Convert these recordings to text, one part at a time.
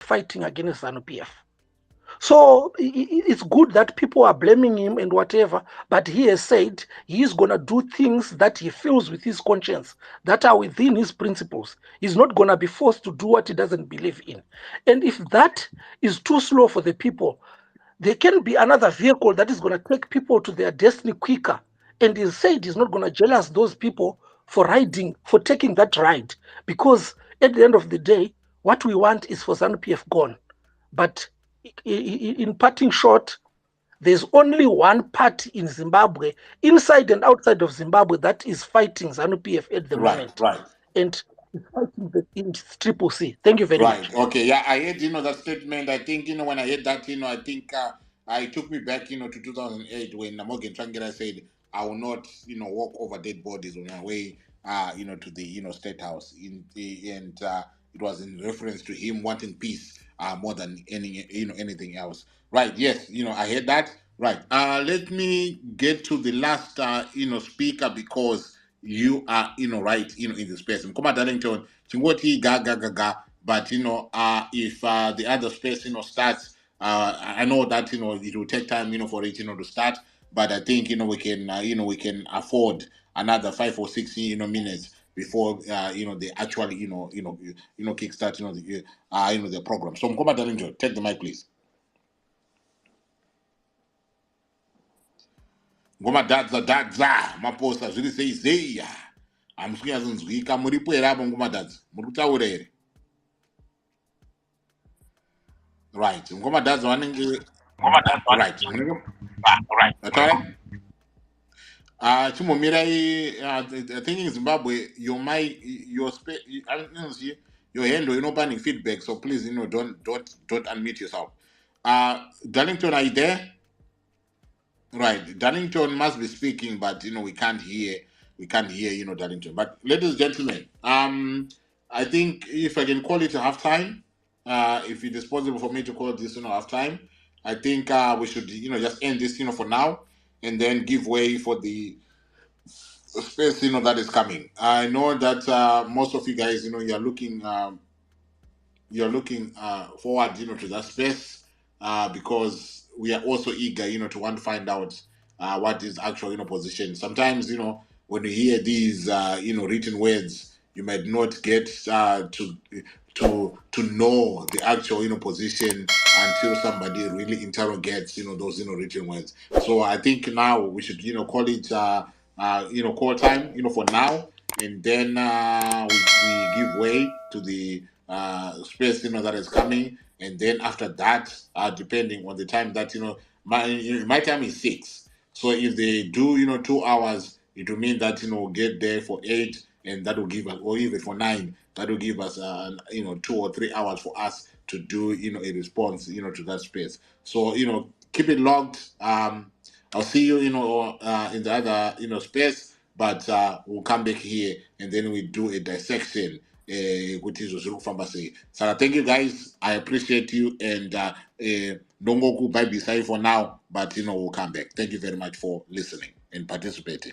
fighting against ZANU-PF. So it's good that people are blaming him and whatever, but he has said he's going to do things that he feels with his conscience, that are within his principles. He's not going to be forced to do what he doesn't believe in. And if that is too slow for the people, there can be another vehicle that is going to take people to their destiny quicker. And he said he's not going to jealous those people for taking that ride. Because at the end of the day, what we want is for ZANU-PF gone. But in parting short, there's only one party in Zimbabwe, inside and outside of Zimbabwe, that is fighting ZANU-PF at the moment. Right. And it's fighting in Triple C. Thank you very much. Okay. Yeah, I heard, that statement. I think, when I heard that, I think it took me back, to 2008 when Morgan Tsvangira said, I will not, walk over dead bodies on my way, to the, State House. And it was in reference to him wanting peace more than anything else. Right. Yes. I heard that. Right. Let me get to the last, speaker, because you are, right, in the space. Mkoma Darlington, Chingoti, ga. But, if the other space, starts, I know that, it will take time, for it, to start. But I think, we can afford another 5 or 6, minutes before, they actually, kickstart, the program. So, Mkoma Darlington, take the mic, please. Ngoma dadza maposa zviri sei hamusinyazinzwika muripo here apo ngoma dadza muri kutaura here right ngoma dadza vanenge right chimbomirai I think in Zimbabwe your hand inopanding feedback, so please don't unmute yourself. Darlington, are you there? Right, Darlington must be speaking, but we can't hear. Darlington. But ladies and gentlemen, I think if I can call it a halftime, if it is possible for me to call this, halftime, I think we should, just end this, for now, and then give way for the space, that is coming. I know that most of you guys, you're looking forward, to that space, because we are also eager, to want to find out what is actual, position. Sometimes, when you hear these, written words, you might not get to know the actual, position until somebody really interrogates, those, written words. So I think now we should, call it, call time, for now, and then we give way to the space, that is coming, and then after that, depending on the time that, my time is 6. So if they do, 2 hours, it will mean that, we'll get there for 8, and that will give us, or even for 9, that will give us, 2 or 3 hours for us to do, a response, to that space. So, keep it logged. I'll see you, in the other, space, but we'll come back here and then we do a dissection. So thank you guys. I appreciate you, and don't go bye beside for now, but we'll come back. Thank you very much for listening and participating.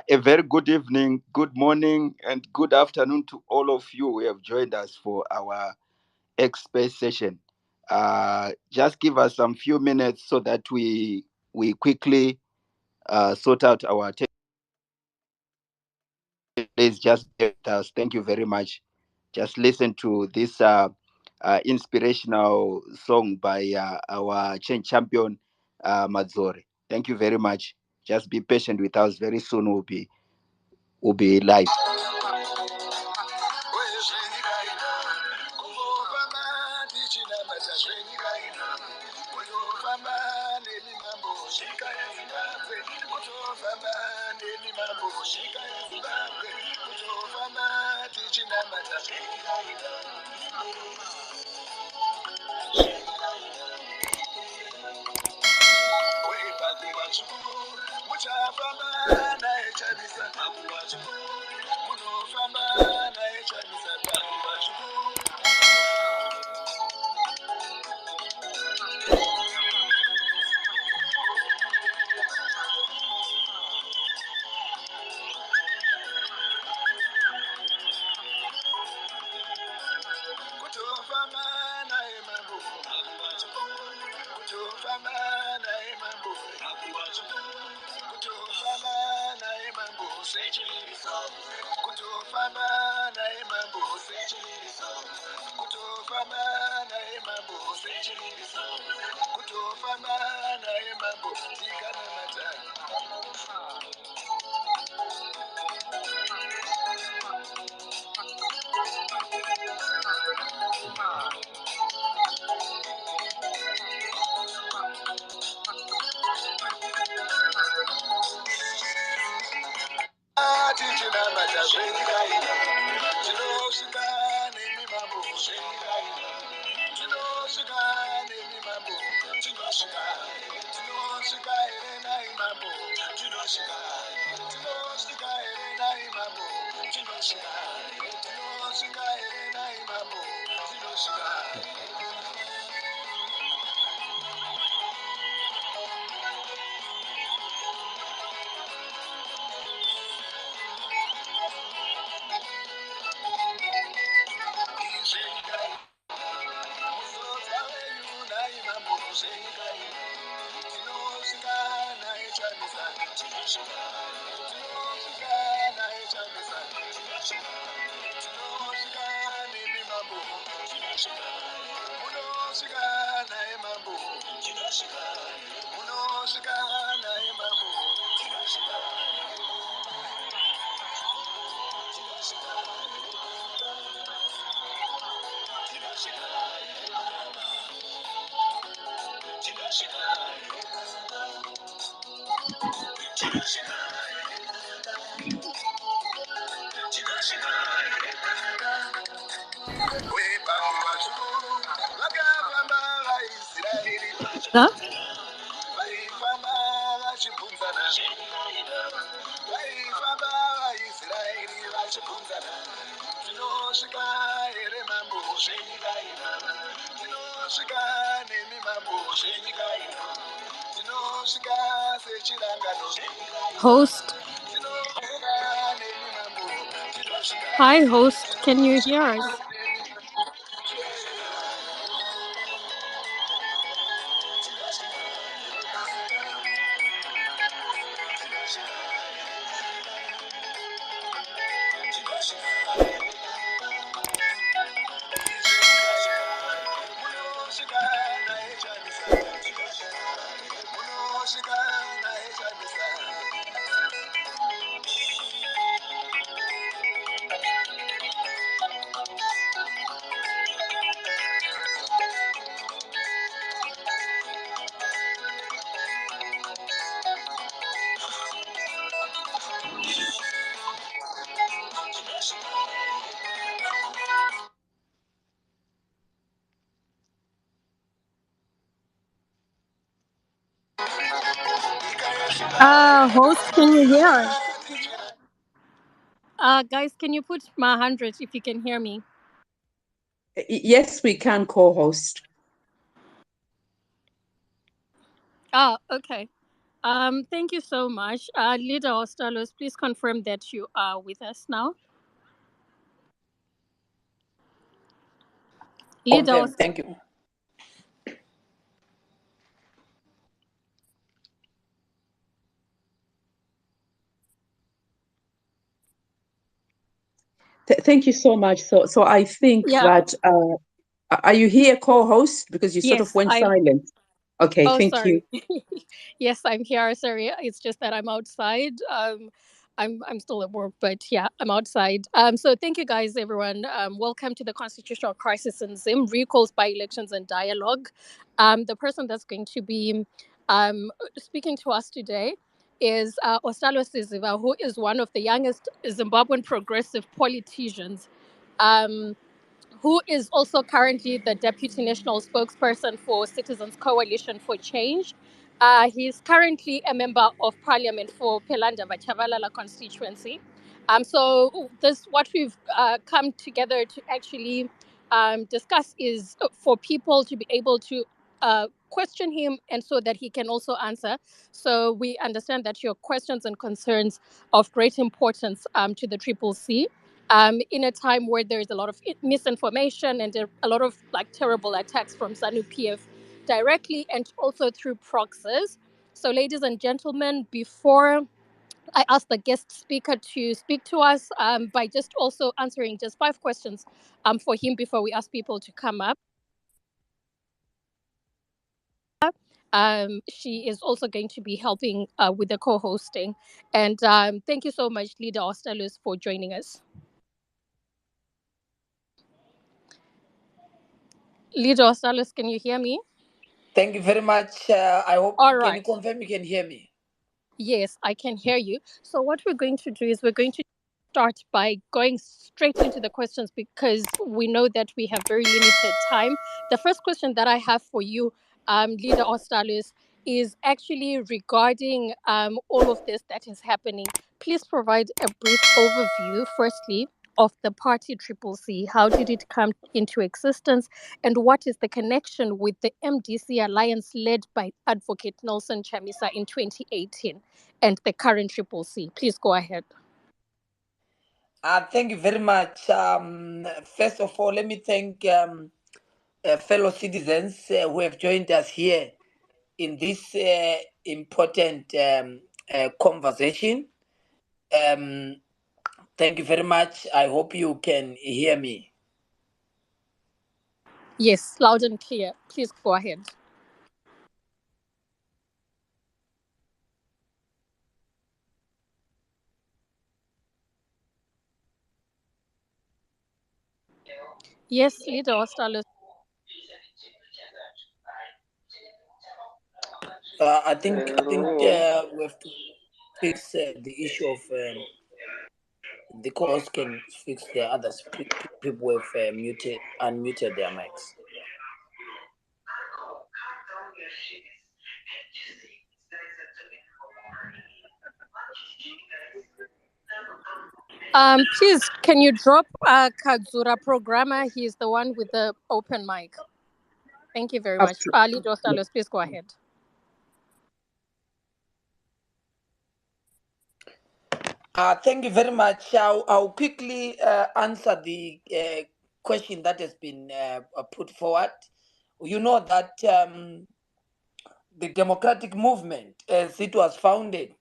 A very good evening, good morning, and good afternoon to all of you who have joined us for our X-Space session. Just give us some few minutes so that we quickly sort out our. Please just bear with us. Thank you very much. Just listen to this inspirational song by our champion Mazzori. Thank you very much. Just be patient with us. Very soon we'll be live. Huh? Host. Hi, host. Can you hear us? Host, can you hear us? Guys, can you put my 100 if you can hear me? Yes, we can, co-host. Okay. Thank you so much. Leader Ostalos, please confirm that you are with us now. Leader Thank you. Thank you so much. So I think that are you here, co-host? Because you sort of went silent. Okay, thank you. Yes, I'm here. Sorry, it's just that I'm outside. I'm still at work, but yeah, I'm outside. So thank you guys, everyone. Welcome to the Constitutional Crisis in Zim, Recalls by Elections and Dialogue. The person that's going to be speaking to us today is Ostalo Siziva, who is one of the youngest Zimbabwean progressive politicians. Who is also currently the Deputy National Spokesperson for Citizens Coalition for Change. He's currently a member of Parliament for Pelanda Vachavalala constituency. So what we've come together to actually discuss is for people to be able to question him and so that he can also answer. So we understand that your questions and concerns of great importance to the Triple C in a time where there's a lot of misinformation and a lot of like terrible attacks from ZANU PF directly and also through proxies. So, ladies and gentlemen, before I ask the guest speaker to speak to us by just also answering just 5 questions for him before we ask people to come up. She is also going to be helping with the co-hosting. And thank you so much, Leader Ostalus, for joining us. Leader Ostalus, can you hear me? Thank you very much. I hope All can right. you confirm you can hear me? Yes, I can hear you. So what we're going to do is we're going to start by going straight into the questions because we know that we have very limited time. The first question that I have for you, Leader Ostalis, is actually regarding all of this that is happening. Please provide a brief overview, firstly, of the party Triple C. How did it come into existence? And what is the connection with the MDC alliance led by Advocate Nelson Chamisa in 2018 and the current Triple C? Please go ahead. Thank you very much. First of all, let me thank fellow citizens who have joined us here in this important conversation. Thank you very much. I hope you can hear me. Yes, loud and clear. Please go ahead. Yes, Leader Ostalos. I think we have to fix the issue of the co-host can fix the others. People have unmuted their mics. Please, can you drop Kadzura programmer? He's the one with the open mic. Thank you very much. Leader Ostalos, please go ahead. Thank you very much. I'll quickly answer the question that has been put forward. You know that the democratic movement, as it was founded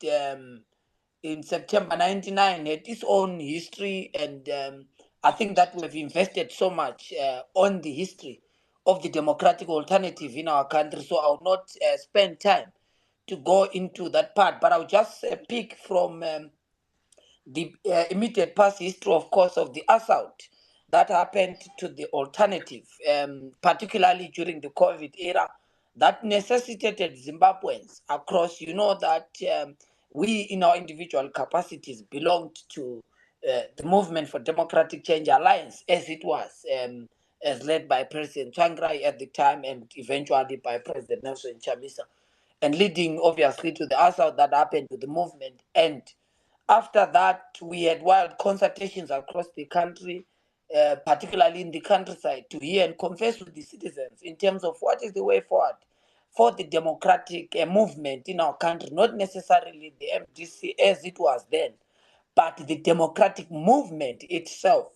in September 99, had its own history, and I think that we've invested so much on the history of the democratic alternative in our country. So I'll not spend time to go into that part, but I'll just pick from the immediate past history, of course, of the assault that happened to the alternative, particularly during the COVID era, that necessitated Zimbabweans across. You know that we, in our individual capacities, belonged to the Movement for Democratic Change Alliance, as it was, as led by President Tsvangirai at the time, and eventually by President Nelson Chamisa, and leading, obviously, to the assault that happened to the movement. And after that, we had wild consultations across the country, particularly in the countryside, to hear and converse with the citizens in terms of what is the way forward for the democratic movement in our country, not necessarily the MDC as it was then, but the democratic movement itself,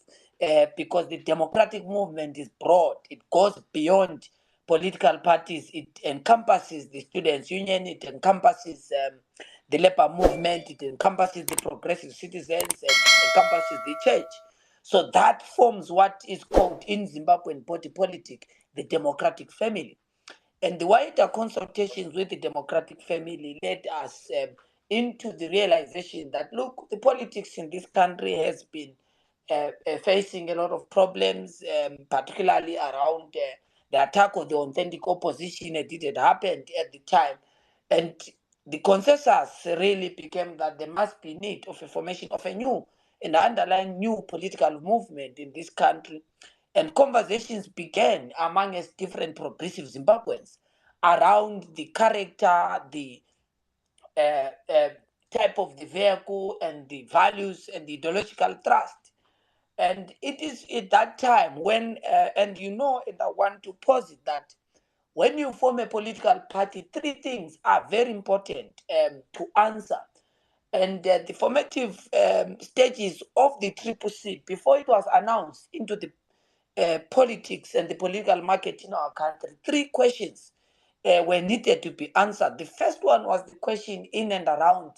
because the democratic movement is broad. It goes beyond political parties. It encompasses the students' union. It encompasses the labor movement. It encompasses the progressive citizens, and encompasses the church. So that forms what is called in Zimbabwean body politic the democratic family. And the wider consultations with the democratic family led us into the realization that, look, the politics in this country has been facing a lot of problems, particularly around the attack of the authentic opposition. It had happened at the time. And the consensus really became that there must be need of a formation of a new and underlying new political movement in this country. And conversations began among us different progressive Zimbabweans around the character, the type of the vehicle, and the values and the ideological trust. And it is at that time when, and and I want to posit that when you form a political party, three things are very important to answer. And the formative stages of the Triple C, before it was announced into the politics and the political market in our country, three questions were needed to be answered. The first one was the question in and around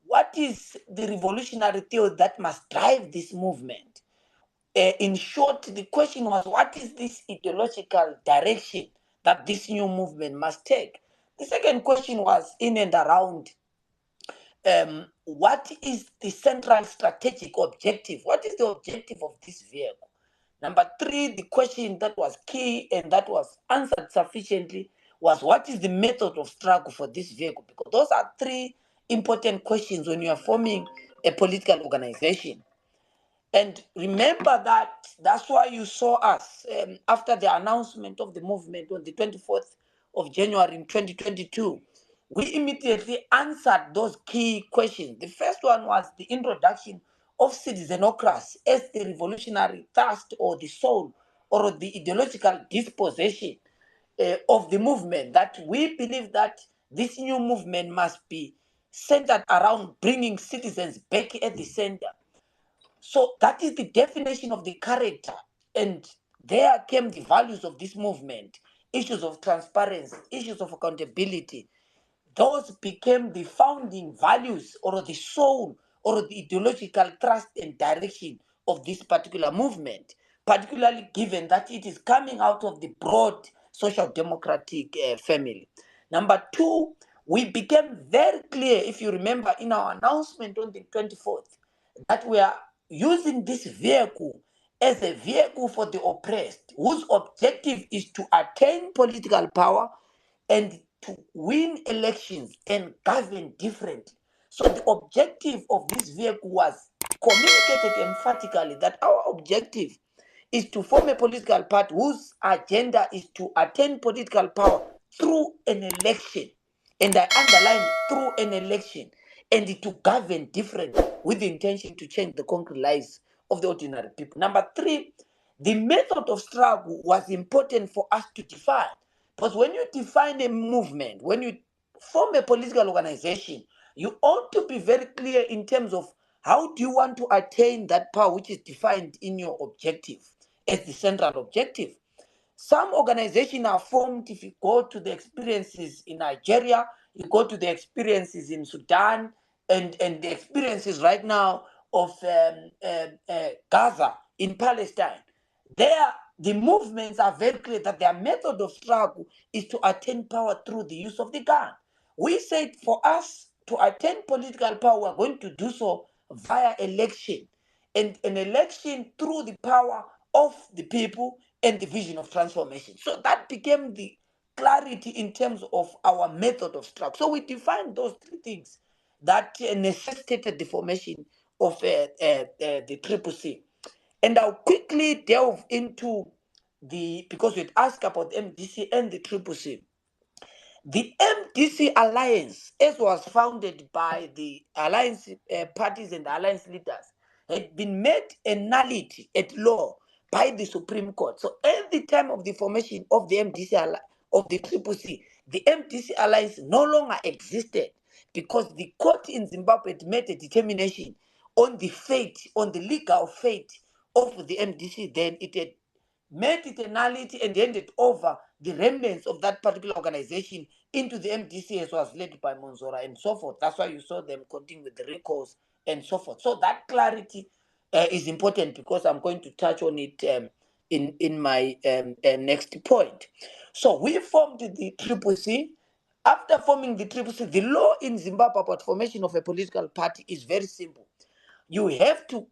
what is the revolutionary theory that must drive this movement? In short, the question was, what is this ideological direction that this new movement must take? The second question was in and around what is the central strategic objective? What is the objective of this vehicle? Number three, the question that was key and that was answered sufficiently was, what is the method of struggle for this vehicle? Because those are three important questions when you are forming a political organization. And remember that that's why you saw us after the announcement of the movement on the 24th of January in 2022. We immediately answered those key questions. The first one was the introduction of citizenocracy as the revolutionary thrust or the soul or the ideological disposition of the movement, that we believe that this new movement must be centered around bringing citizens back at the center. So that is the definition of the character. And there came the values of this movement issues of transparency, issues of accountability, those became the founding values or the soul or the ideological thrust and direction of this particular movement, particularly given that it is coming out of the broad social democratic family. Number two, we became very clear, if you remember, in our announcement on the 24th, that we are using this vehicle as a vehicle for the oppressed, whose objective is to attain political power and to win elections and govern differently. So the objective of this vehicle was communicated emphatically that our objective is to form a political party whose agenda is to attain political power through an election. And I underline through an election, and to govern differently with the intention to change the concrete lives of the ordinary people. Number three, the method of struggle was important for us to define. Because when you define a movement, when you form a political organization, you ought to be very clear in terms of how do you want to attain that power which is defined in your objective as the central objective. Some organizations are formed. If you go to the experiences in Nigeria, you go to the experiences in Sudan, and the experiences right now of Gaza in Palestine. There, the movements are very clear that their method of struggle is to attain power through the use of the gun. We said for us to attain political power, we're going to do so via election, and an election through the power of the people and the vision of transformation. So that became the clarity in terms of our method of struggle. So we defined those three things that necessitated the formation of the CCC. And I'll quickly delve into because we'd asked about MDC and the CCC. The MDC alliance, as was founded by the alliance parties and alliance leaders, had been made a nullity at law by the Supreme Court. So at the time of the formation of the MDC of the CCC, the MDC alliance no longer existed because the court in Zimbabwe had made a determination on the fate, on the legal fate of the MDC. Then it had made it a nullity and handed over the remnants of that particular organization into the MDC as was led by Monzora and so forth. That's why you saw them continuing with the recalls and so forth. So that clarity is important because I'm going to touch on it in my next point. So we formed the CCC. After forming the CCC, the law in Zimbabwe about formation of a political party is very simple. You have to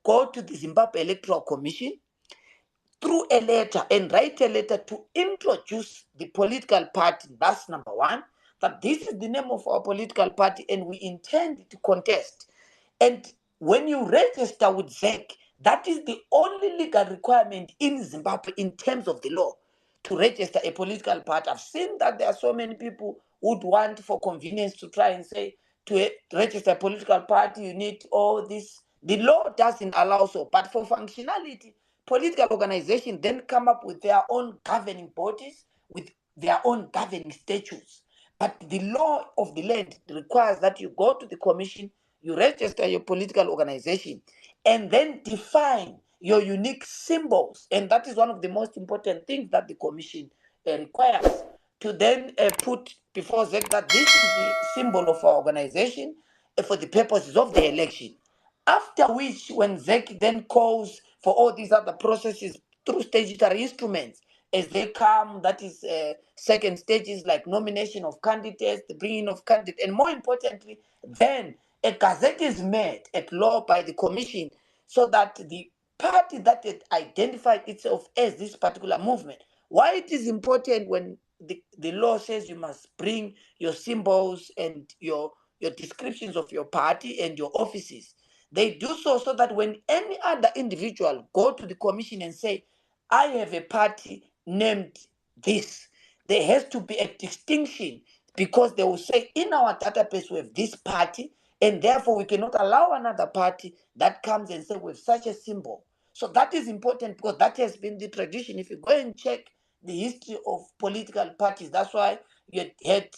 go to the Zimbabwe Electoral Commission through a letter and write a letter to introduce the political party. That's number one, that this is the name of our political party and we intend to contest. And when you register with ZEC, that is the only legal requirement in Zimbabwe in terms of the law to register a political party. I've seen that there are so many people who'd want for convenience to try and say to register a political party, you need all this. The law doesn't allow so, but for functionality, political organizations then come up with their own governing bodies, with their own governing statutes. But the law of the land requires that you go to the commission, you register your political organization, and then define your unique symbols. And that is one of the most important things that the commission requires, to then put before ZEC that this is the symbol of our organization for the purposes of the election. After which, when ZEC then calls for all these other processes through statutory instruments, as they come, that is second stages like nomination of candidates, the bringing of candidates, and more importantly, then a gazette is made at law by the commission so that the party that had identified itself as this particular movement. Why it is important when the law says you must bring your symbols and your descriptions of your party and your offices. They do so that when any other individual go to the commission and say, I have a party named this, there has to be a distinction because they will say in our database we have this party and therefore we cannot allow another party that comes and say we have such a symbol. So that is important because that has been the tradition. If you go and check the history of political parties, that's why you had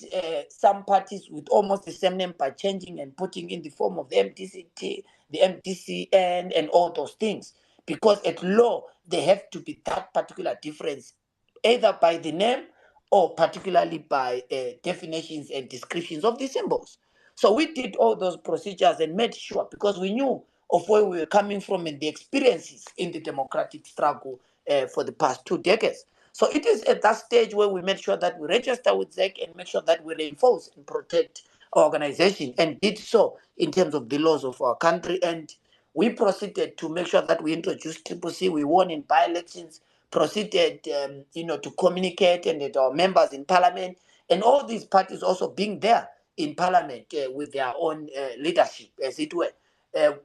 some parties with almost the same name by changing and putting in the form of the MDCT, the MDCN, and all those things. Because at law, there have to be that particular difference either by the name or particularly by definitions and descriptions of the symbols. So we did all those procedures and made sure, because we knew of where we were coming from and the experiences in the democratic struggle for the past 2 decades. So it is at that stage where we made sure that we register with ZEC and make sure that we reinforce and protect our organization, and did so in terms of the laws of our country. And we proceeded to make sure that we introduced CCC. We won in by-elections, proceeded to communicate, and that our members in parliament and all these parties also being there in parliament with their own leadership, as it were,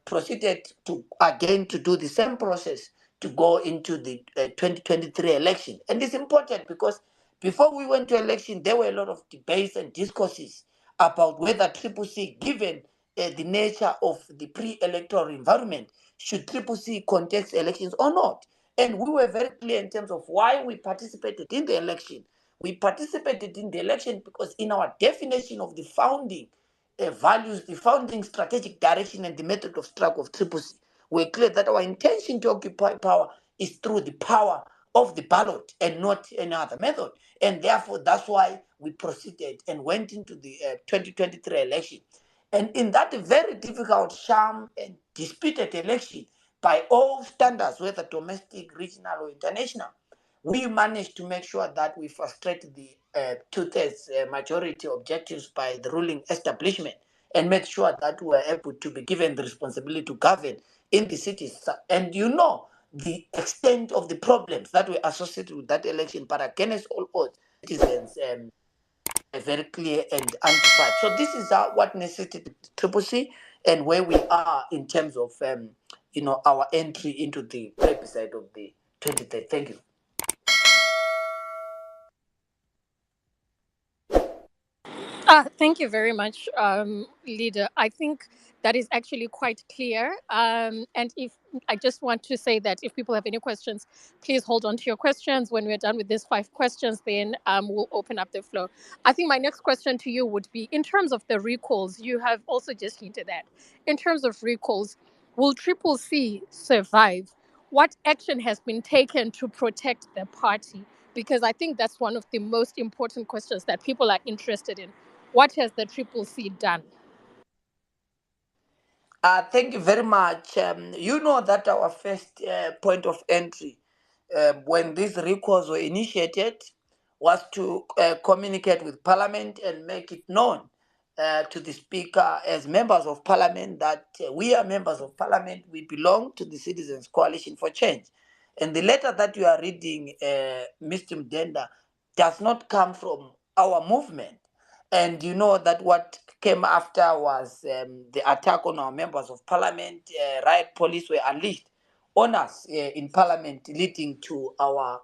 proceeded to again to do the same process to go into the 2023 election. And it's important because before we went to election, there were a lot of debates and discourses about whether CCC, given the nature of the pre-electoral environment, should CCC contest elections or not. And we were very clear in terms of why we participated in the election. We participated in the election because in our definition of the founding values, the founding strategic direction and the method of struggle of CCC, we're clear that our intention to occupy power is through the power of the ballot and not any other method. And therefore, that's why we proceeded and went into the 2023 election. And in that very difficult, sham and disputed election, by all standards, whether domestic, regional, or international, we managed to make sure that we frustrated the two-thirds majority objectives by the ruling establishment, and made sure that we were able to be given the responsibility to govern in the cities. And the extent of the problems that were associated with that election, but against all odds, citizens very clear and undefined. So this is what necessitated CCC and where we are in terms of our entry into the plebiscite of the 23rd. Thank you. Thank you very much, Leader. I think that is actually quite clear. And if I just want to say that if people have any questions, please hold on to your questions. When we're done with these 5 questions, then we'll open up the floor. I think my next question to you would be, in terms of the recalls, you have also just hinted at. In terms of recalls, will CCC survive? What action has been taken to protect the party? Because I think that's one of the most important questions that people are interested in. What has the CCC done? Thank you very much. You know that our first point of entry when these recalls were initiated was to communicate with Parliament and make it known to the Speaker as members of Parliament that we are members of Parliament, we belong to the Citizens Coalition for Change. And the letter that you are reading, Mr. Mdenda, does not come from our movement. And you know that what came after was the attack on our members of Parliament. Riot police were unleashed on us in Parliament, leading to our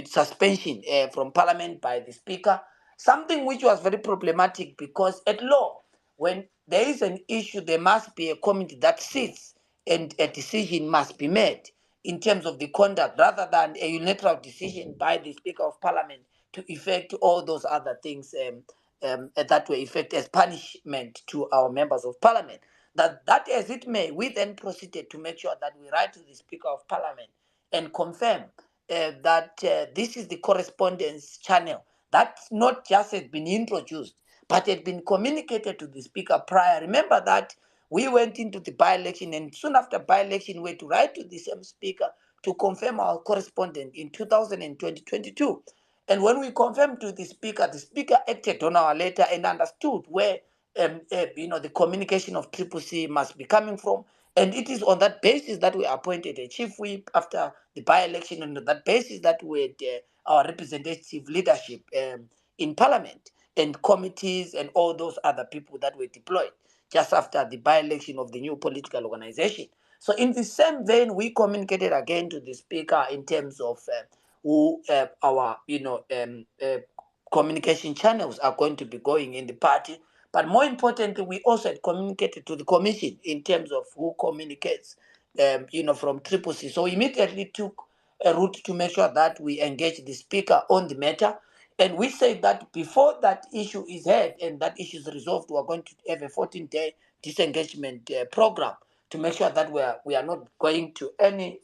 suspension from Parliament by the Speaker. Something which was very problematic because at law, when there is an issue, there must be a committee that sits and a decision must be made in terms of the conduct, rather than a unilateral decision by the Speaker of Parliament to effect all those other things that were effect as punishment to our members of Parliament. That as it may, we then proceeded to make sure that we write to the Speaker of Parliament and confirm that this is the correspondence channel that not just had been introduced, but had been communicated to the Speaker prior. Remember that we went into the by-election, and soon after by-election, we had to write to the same Speaker to confirm our correspondence in 2022. And when we confirmed to the Speaker acted on our letter and understood where the communication of CCC must be coming from. And it is on that basis that we appointed a chief whip after the by-election, and on that basis that we had our representative leadership in Parliament and committees and all those other people that were deployed just after the by-election of the new political organization. So in the same vein, we communicated again to the Speaker in terms of who our communication channels are going to be going in the party. But more importantly, we also had communicated to the Commission in terms of who communicates from CCC. So we immediately took a route to make sure that we engage the Speaker on the matter. And we said that before that issue is heard and that issue is resolved, we are going to have a 14-day disengagement program to make sure that we are not going to any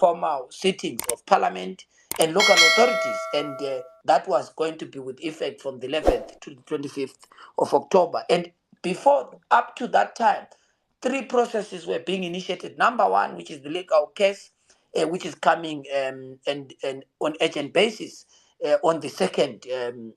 formal sittings of Parliament and Local Authorities, and that was going to be with effect from the 11th to the 25th of October. And before, up to that time, 3 processes were being initiated. Number one, which is the legal case, which is coming and on urgent basis on the 2nd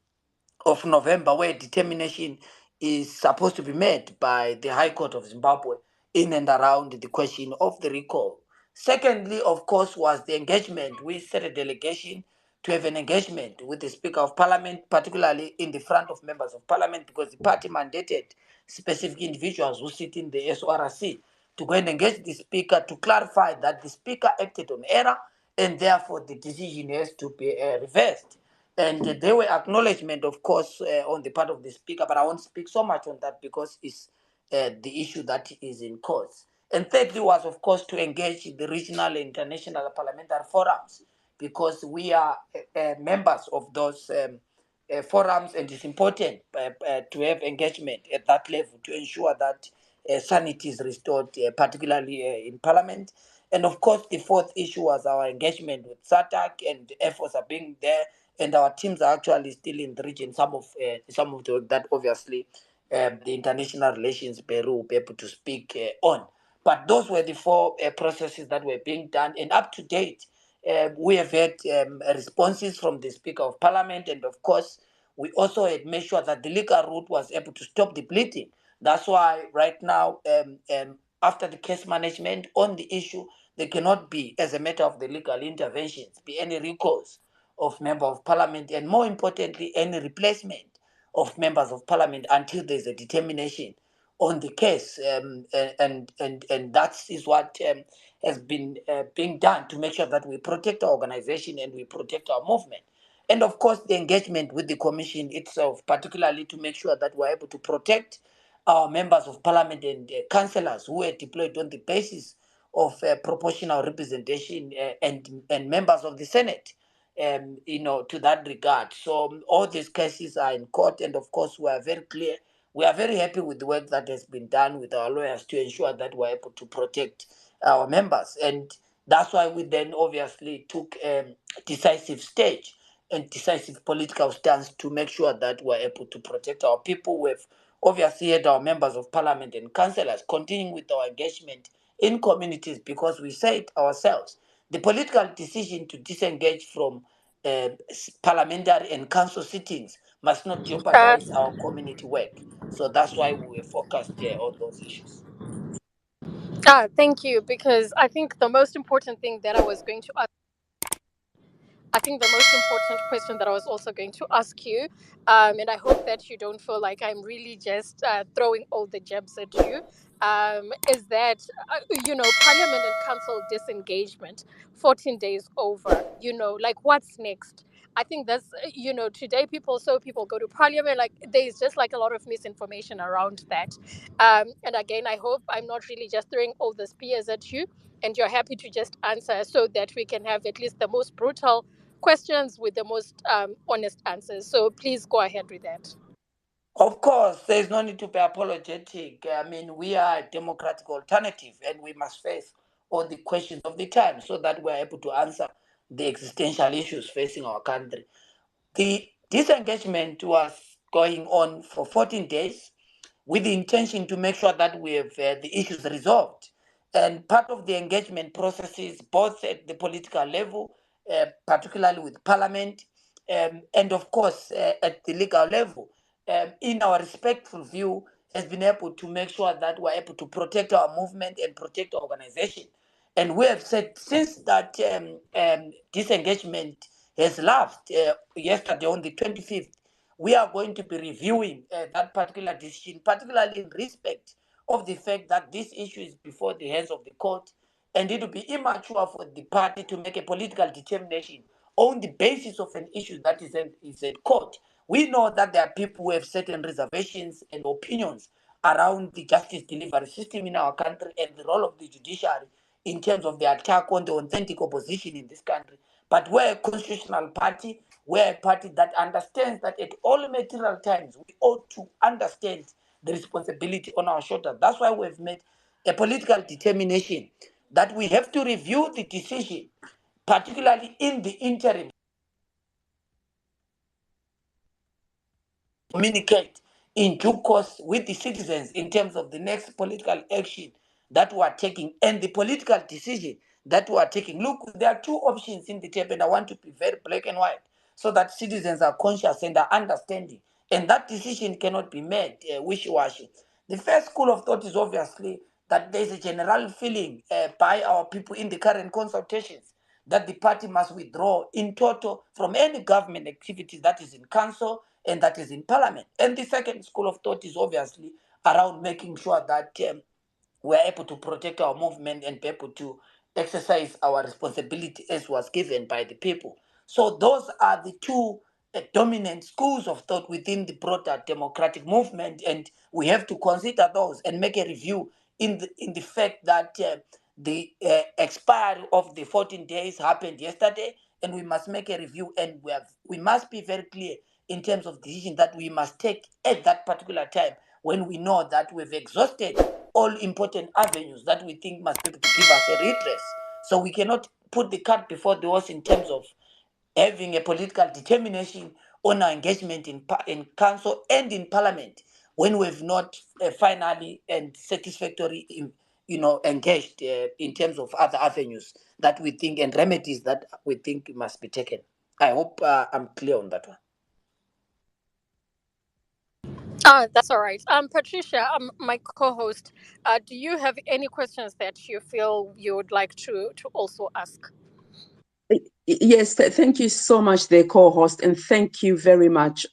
of November, where determination is supposed to be made by the High Court of Zimbabwe in and around the question of the recall. Secondly, of course, was the engagement. We set a delegation to have an engagement with the Speaker of Parliament, particularly in the front of members of Parliament, because the party mandated specific individuals who sit in the SORC to go and engage the Speaker to clarify that the Speaker acted on error and therefore the decision has to be reversed. And there were acknowledgement, of course, on the part of the Speaker, but I won't speak so much on that because it's the issue that is in course. And thirdly was, of course, to engage the regional and international parliamentary forums, because we are members of those forums, and it's important to have engagement at that level to ensure that sanity is restored, particularly in Parliament. And of course, the fourth issue was our engagement with SATAC, and the efforts are being there, and our teams are actually still in the region. Some of the work that obviously the international relations bureau will be able to speak on. But those were the 4 processes that were being done, and up to date, we have had responses from the Speaker of Parliament, and of course, we also had made sure that the legal route was able to stop the bleeding. That's why right now, after the case management on the issue, there cannot be, as a matter of the legal interventions, be any recourse of member of Parliament, and more importantly, any replacement of members of Parliament until there's a determination on the case, and that is what has been being done to make sure that we protect our organization and we protect our movement. And of course, the engagement with the Commission itself, particularly to make sure that we're able to protect our members of Parliament and councillors who are deployed on the basis of proportional representation, and members of the Senate, to that regard. So all these cases are in court, and of course, we are very clear. We are very happy with the work that has been done with our lawyers to ensure that we're able to protect our members. And that's why we then obviously took decisive stage and decisive political stance to make sure that we're able to protect our people. We've obviously had our members of Parliament and councillors continuing with our engagement in communities, because we said ourselves, the political decision to disengage from parliamentary and council sittings must not jeopardize our community work. So that's why we were focused on those issues. Thank you, because I think the most important thing that I was going to ask, I think the most important question that I was also going to ask you, and I hope that you don't feel like I'm really just throwing all the jabs at you, is that, Parliament and Council disengagement, 14 days over, like what's next? I think that's, today people go to Parliament, like there's just like a lot of misinformation around that. And again, I hope I'm not really just throwing all the spears at you, and you're happy to just answer so that we can have at least the most brutal questions with the most honest answers. So please go ahead with that. Of course, there's no need to be apologetic. I mean, we are a democratic alternative, and we must face all the questions of the time so that we're able to answer the existential issues facing our country. The disengagement was going on for 14 days with the intention to make sure that we have the issues resolved. And part of the engagement processes, both at the political level, particularly with Parliament, and of course at the legal level, in our respectful view, has been able to make sure that we're able to protect our movement and protect our organization. And we have said since that disengagement has lapsed yesterday on the 25th, we are going to be reviewing that particular decision, particularly in respect of the fact that this issue is before the hands of the court, and it will be immature for the party to make a political determination on the basis of an issue that is in court. We know that there are people who have certain reservations and opinions around the justice delivery system in our country and the role of the judiciary in terms of the attack on the authentic opposition in this country. But we're a constitutional party, we're a party that understands that at all material times we ought to understand the responsibility on our shoulders. That's why we've made a political determination that we have to review the decision, particularly in the interim, communicate in due course with the citizens in terms of the next political action that we are taking and the political decision that we are taking. Look, there are two options in the table, and I want to be very black and white so that citizens are conscious and are understanding. And that decision cannot be made wishy-washy. The first school of thought is obviously that there is a general feeling by our people in the current consultations that the party must withdraw in total from any government activity that is in council and that is in parliament. And the second school of thought is obviously around making sure that we're able to protect our movement and be able to exercise our responsibility as was given by the people. So those are the two dominant schools of thought within the broader democratic movement, and we have to consider those and make a review in the fact that the expiry of the 14 days happened yesterday, and we must make a review, and we must be very clear in terms of decision that we must take at that particular time when we know that we've exhausted all important avenues that we think must be able to give us a redress. So we cannot put the cart before the horse in terms of having a political determination on our engagement in council and in parliament when we've not finally and satisfactorily engaged in terms of other avenues that we think and remedies that we think must be taken. I hope I'm clear on that one. That's all right. Patricia, my co-host, do you have any questions that you feel you would like to also ask? Yes, thank you so much, the co-host, and thank you very much,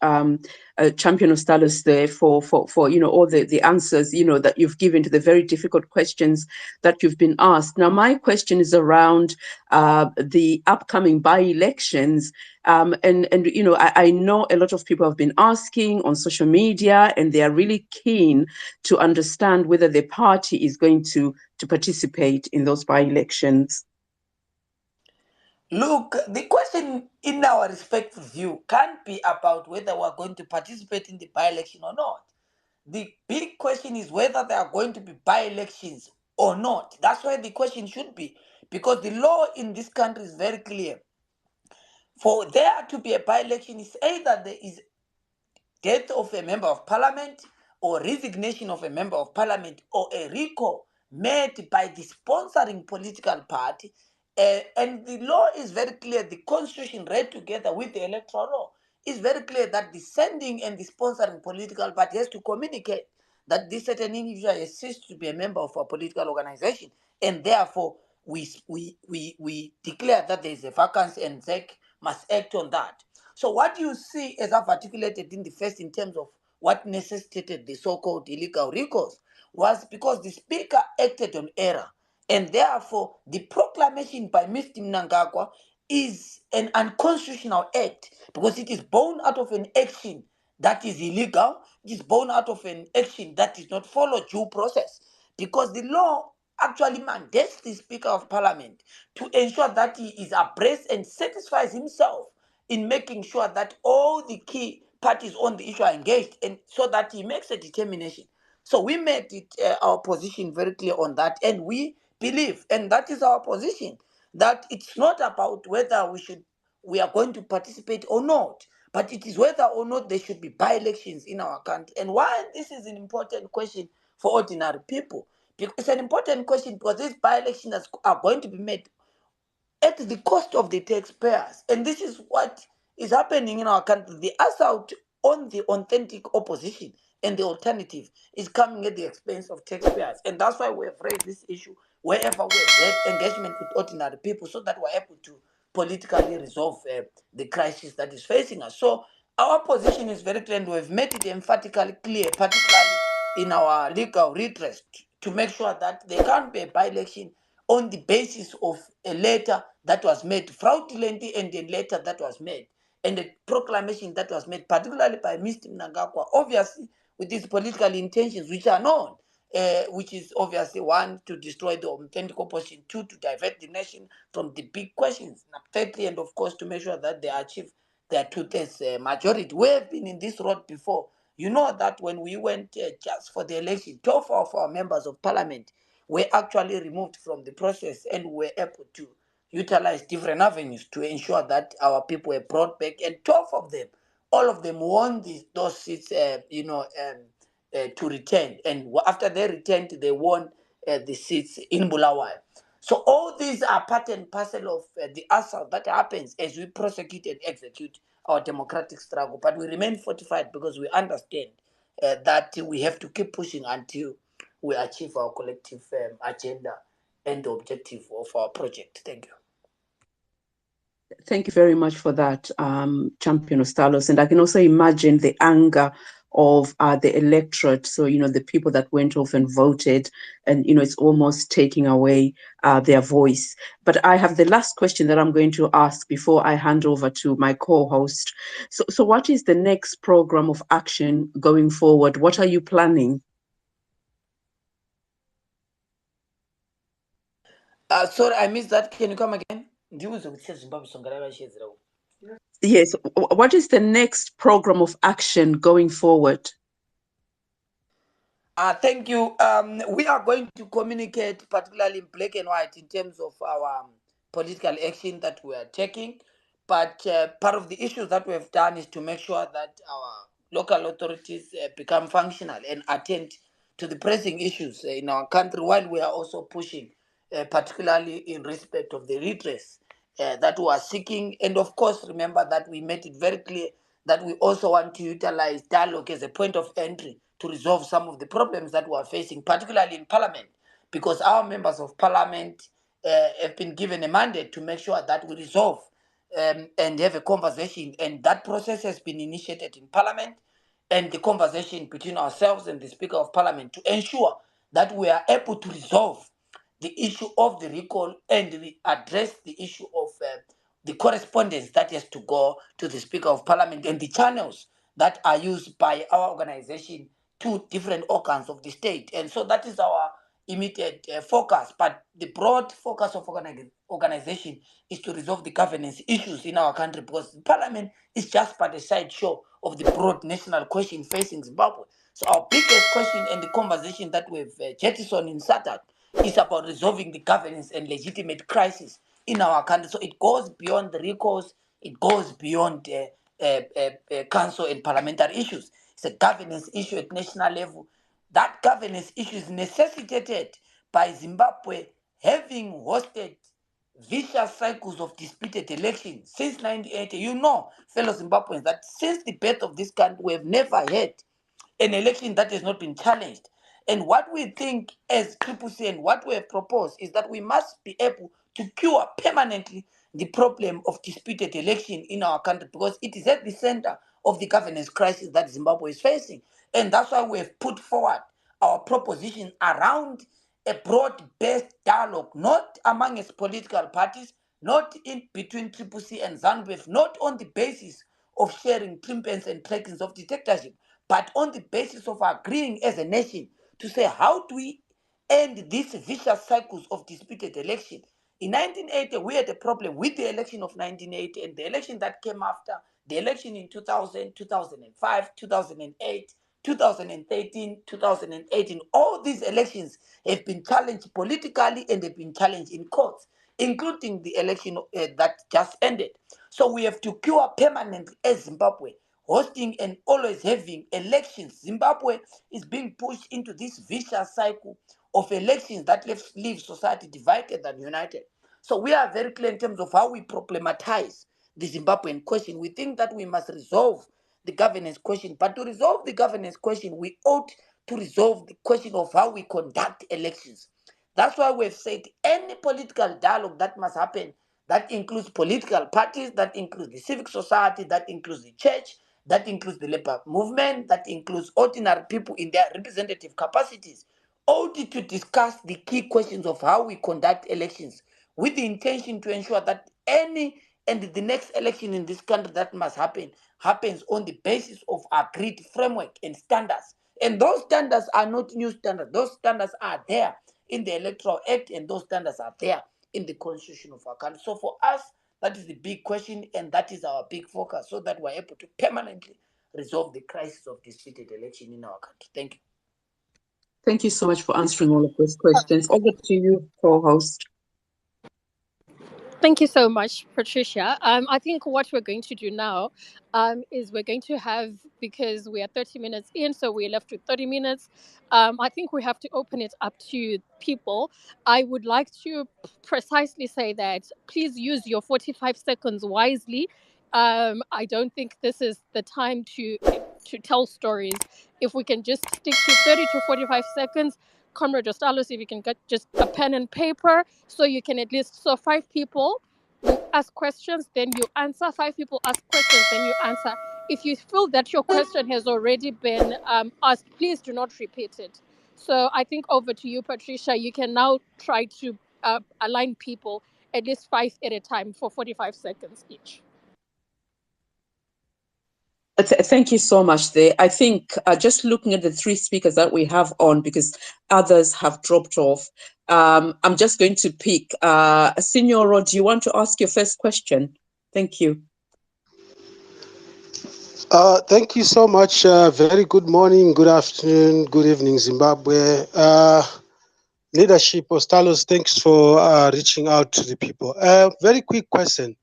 Champion of Status, there for all the answers that you've given to the very difficult questions that you've been asked. Now, my question is around the upcoming by-elections, and I know a lot of people have been asking on social media, and they are really keen to understand whether the party is going to participate in those by-elections. Look, the question in our respective view can't be about whether we're going to participate in the by-election or not. The big question is whether there are going to be by-elections or not. That's why the question should be, because the law in this country is very clear. For there to be a by-election, is either there is death of a member of parliament or resignation of a member of parliament or a recall made by the sponsoring political party. And the law is very clear. The constitution read together with the electoral law is very clear that the sending and the sponsoring political party has to communicate that this certain individual has ceased to be a member of a political organization, and therefore we declare that there is a vacancy and ZEC must act on that. So what you see, as I've articulated in the first, in terms of what necessitated the so-called illegal recourse, was because the speaker acted on error, and therefore the proclamation by Mr. Mnangagwa is an unconstitutional act because it is born out of an action that is illegal. It is born out of an action that does not follow due process, because the law actually mandates the Speaker of Parliament to ensure that he is abreast and satisfies himself in making sure that all the key parties on the issue are engaged, and so that he makes a determination. So we made it our position very clear on that, and we believe, and that is our position, that it's not about whether we are going to participate or not, but it is whether or not there should be by-elections in our country. And why this is an important question for ordinary people, because it's an important question because these by-elections are going to be made at the cost of the taxpayers. And this is what is happening in our country. The assault on the authentic opposition and the alternative is coming at the expense of taxpayers. And that's why we have raised this issue wherever we have engagement with ordinary people, so that we're able to politically resolve the crisis that is facing us. So our position is very clear, and we've made it emphatically clear, particularly in our legal redress, to make sure that there can't be a by-election on the basis of a letter that was made fraudulently, and a letter that was made, and a proclamation that was made, particularly by Mr. Mnangagwa, obviously with his political intentions, which are known, which is obviously one, to destroy the authentic opposition, two, to divert the nation from the big questions, thirdly, and of course, to make sure that they achieve their two-thirds majority. We have been in this road before. You know that when we went just for the election, 12 of our members of parliament were actually removed from the process, and were able to utilize different avenues to ensure that our people were brought back, and 12 of them, all of them won those seats, to return. And after they returned, they won the seats in Bulawayo. So all these are part and parcel of the assault that happens as we prosecute and execute our democratic struggle. But we remain fortified because we understand that we have to keep pushing until we achieve our collective agenda and the objective of our project. Thank you. Thank you very much for that, Champion Ostalos. And I can also imagine the anger of the electorate. So, the people that went off and voted, and, it's almost taking away their voice. But I have the last question that I'm going to ask before I hand over to my co-host. So what is the next program of action going forward? What are you planning? Sorry, I missed that. Can you come again? Yes. What is the next program of action going forward? Thank you. We are going to communicate, particularly in black and white, in terms of our political action that we are taking. But part of the issues that we have done is to make sure that our local authorities become functional and attend to the pressing issues in our country, while we are also pushing, particularly in respect of the redress that we are seeking. And of course, remember that we made it very clear that we also want to utilize dialogue as a point of entry to resolve some of the problems that we are facing, particularly in Parliament, because our members of Parliament have been given a mandate to make sure that we resolve and have a conversation. And that process has been initiated in Parliament, and the conversation between ourselves and the Speaker of Parliament to ensure that we are able to resolve the issue of the recall and address the issue of the correspondence that has to go to the Speaker of Parliament and the channels that are used by our organization to different organs of the state. And so that is our immediate focus. But the broad focus of organization is to resolve the governance issues in our country, because Parliament is just but a sideshow of the broad national question facing Zimbabwe. So our biggest question and the conversation that we've jettisoned in SATAC is about resolving the governance and legitimate crisis in our country. So it goes beyond the recalls, it goes beyond council and parliamentary issues. It's a governance issue at national level. That governance issue is necessitated by Zimbabwe having hosted vicious cycles of disputed elections since 1980. You know, fellow Zimbabweans, that since the birth of this country, we have never had an election that has not been challenged. And what we think as CCC and what we have proposed is that we must be able to cure permanently the problem of disputed election in our country, because it is at the center of the governance crisis that Zimbabwe is facing. And that's why we have put forward our proposition around a broad-based dialogue, not among its political parties, not in between CCC and ZANU-PF, not on the basis of sharing trimpens and trackings of dictatorship, but on the basis of agreeing as a nation to say, how do we end these vicious cycles of disputed election? In 1980, we had a problem with the election of 1980 and the election that came after, the election in 2000, 2005, 2008, 2013, 2018. All these elections have been challenged politically and have been challenged in courts, including the election that just ended. So we have to cure permanently as Zimbabwe, hosting and always having elections. Zimbabwe is being pushed into this vicious cycle of elections that leave society divided and united. So we are very clear in terms of how we problematize the Zimbabwean question. We think that we must resolve the governance question. But to resolve the governance question, we ought to resolve the question of how we conduct elections. That's why we've said any political dialogue that must happen, that includes political parties, that includes the civic society, that includes the church, that includes the labor movement, that includes ordinary people in their representative capacities, ought to discuss the key questions of how we conduct elections, with the intention to ensure that any and the next election in this country that must happen happens on the basis of agreed framework and standards. And those standards are not new standards. Those standards are there in the Electoral Act, and those standards are there in the Constitution of our country. So for us, that is the big question, and that is our big focus, so that we're able to permanently resolve the crisis of disputed election in our country. Thank you. Thank you so much for answering all of those questions. Over to you, co-host. Thank you so much, Patricia. I think what we're going to do now is we're going to have, because we are 30 minutes in, so we're left with 30 minutes. I think we have to open it up to people. I would like to precisely say that please use your 45 seconds wisely. I don't think this is the time to tell stories. If we can just stick to 30 to 45 seconds, Comrade Ostalos, if you can get just a pen and paper, so you can at least, so 5 people will ask questions, then you answer. 5 people ask questions, then you answer. If you feel that your question has already been asked, please do not repeat it. So I think over to you, Patricia. You can now try to align people at least 5 at a time for 45 seconds each. Thank you so much there. I think just looking at the 3 speakers that we have on, because others have dropped off, I'm just going to pick Signoro, do you want to ask your first question? Thank you. Thank you so much. Very good morning, good afternoon, good evening, Zimbabwe. Leadership Ostalos, thanks for reaching out to the people. Very quick question.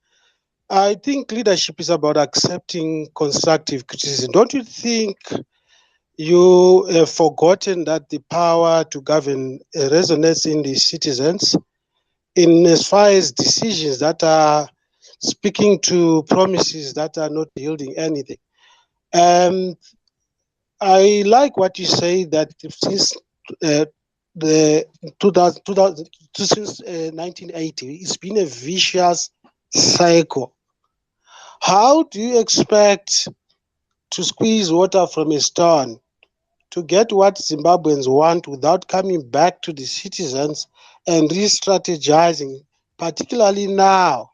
I think leadership is about accepting constructive criticism. Don't you think you have forgotten that the power to govern resonates in the citizens in as far as decisions that are speaking to promises that are not yielding anything? I like what you say that since the 2000 since 1980, it's been a vicious cycle. How do you expect to squeeze water from a stone to get what Zimbabweans want without coming back to the citizens and re-strategizing, particularly now,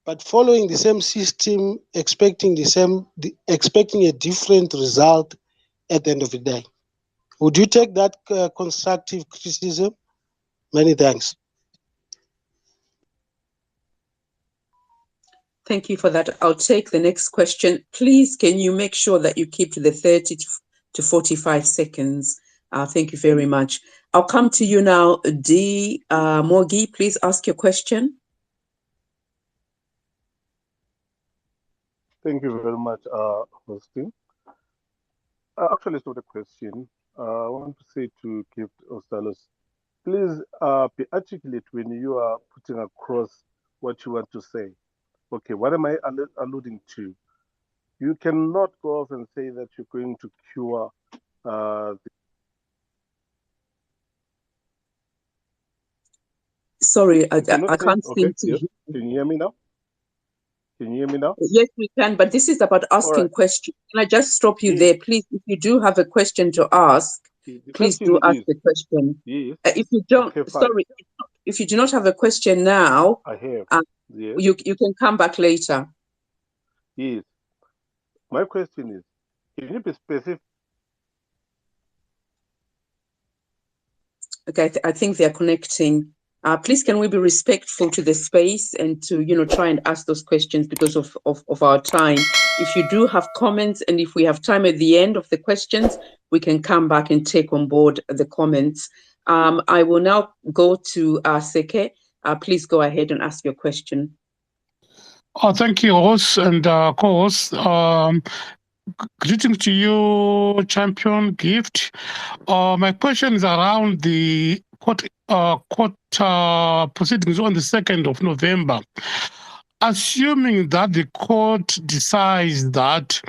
but following the same system, expecting a different result at the end of the day? Would you take that constructive criticism? Many thanks. Thank you for that. I'll take the next question. Please, can you make sure that you keep to the 30 to 45 seconds? Thank you very much. I'll come to you now, D. Mogi. Please ask your question. Thank you very much, hosting. Actually, it's not a question. I want to say to Gift Ostalos, please be articulate when you are putting across what you want to say. Okay, what am I alluding to? You cannot go off and say that you're going to cure Sorry, I can't seem to. Yes. Can you hear me now? Can you hear me now? Yes, we can, but this is about asking questions. Can I just stop you there, please? If you do have a question to ask, please do ask the question. Yes. If you don't, sorry, if you do not have a question now, I have. Yes. You can come back later. Yes. My question is, can you be specific? Okay, I think they're connecting. Please, can we be respectful to the space and to, try and ask those questions because of our time. If you do have comments and if we have time at the end of the questions, we can come back and take on board the comments. I will now go to Seke. Please go ahead and ask your question. Thank you, host and co-host. Greetings to you, Champion Gift. My question is around the court proceedings on the 2nd of November. Assuming that the court decides that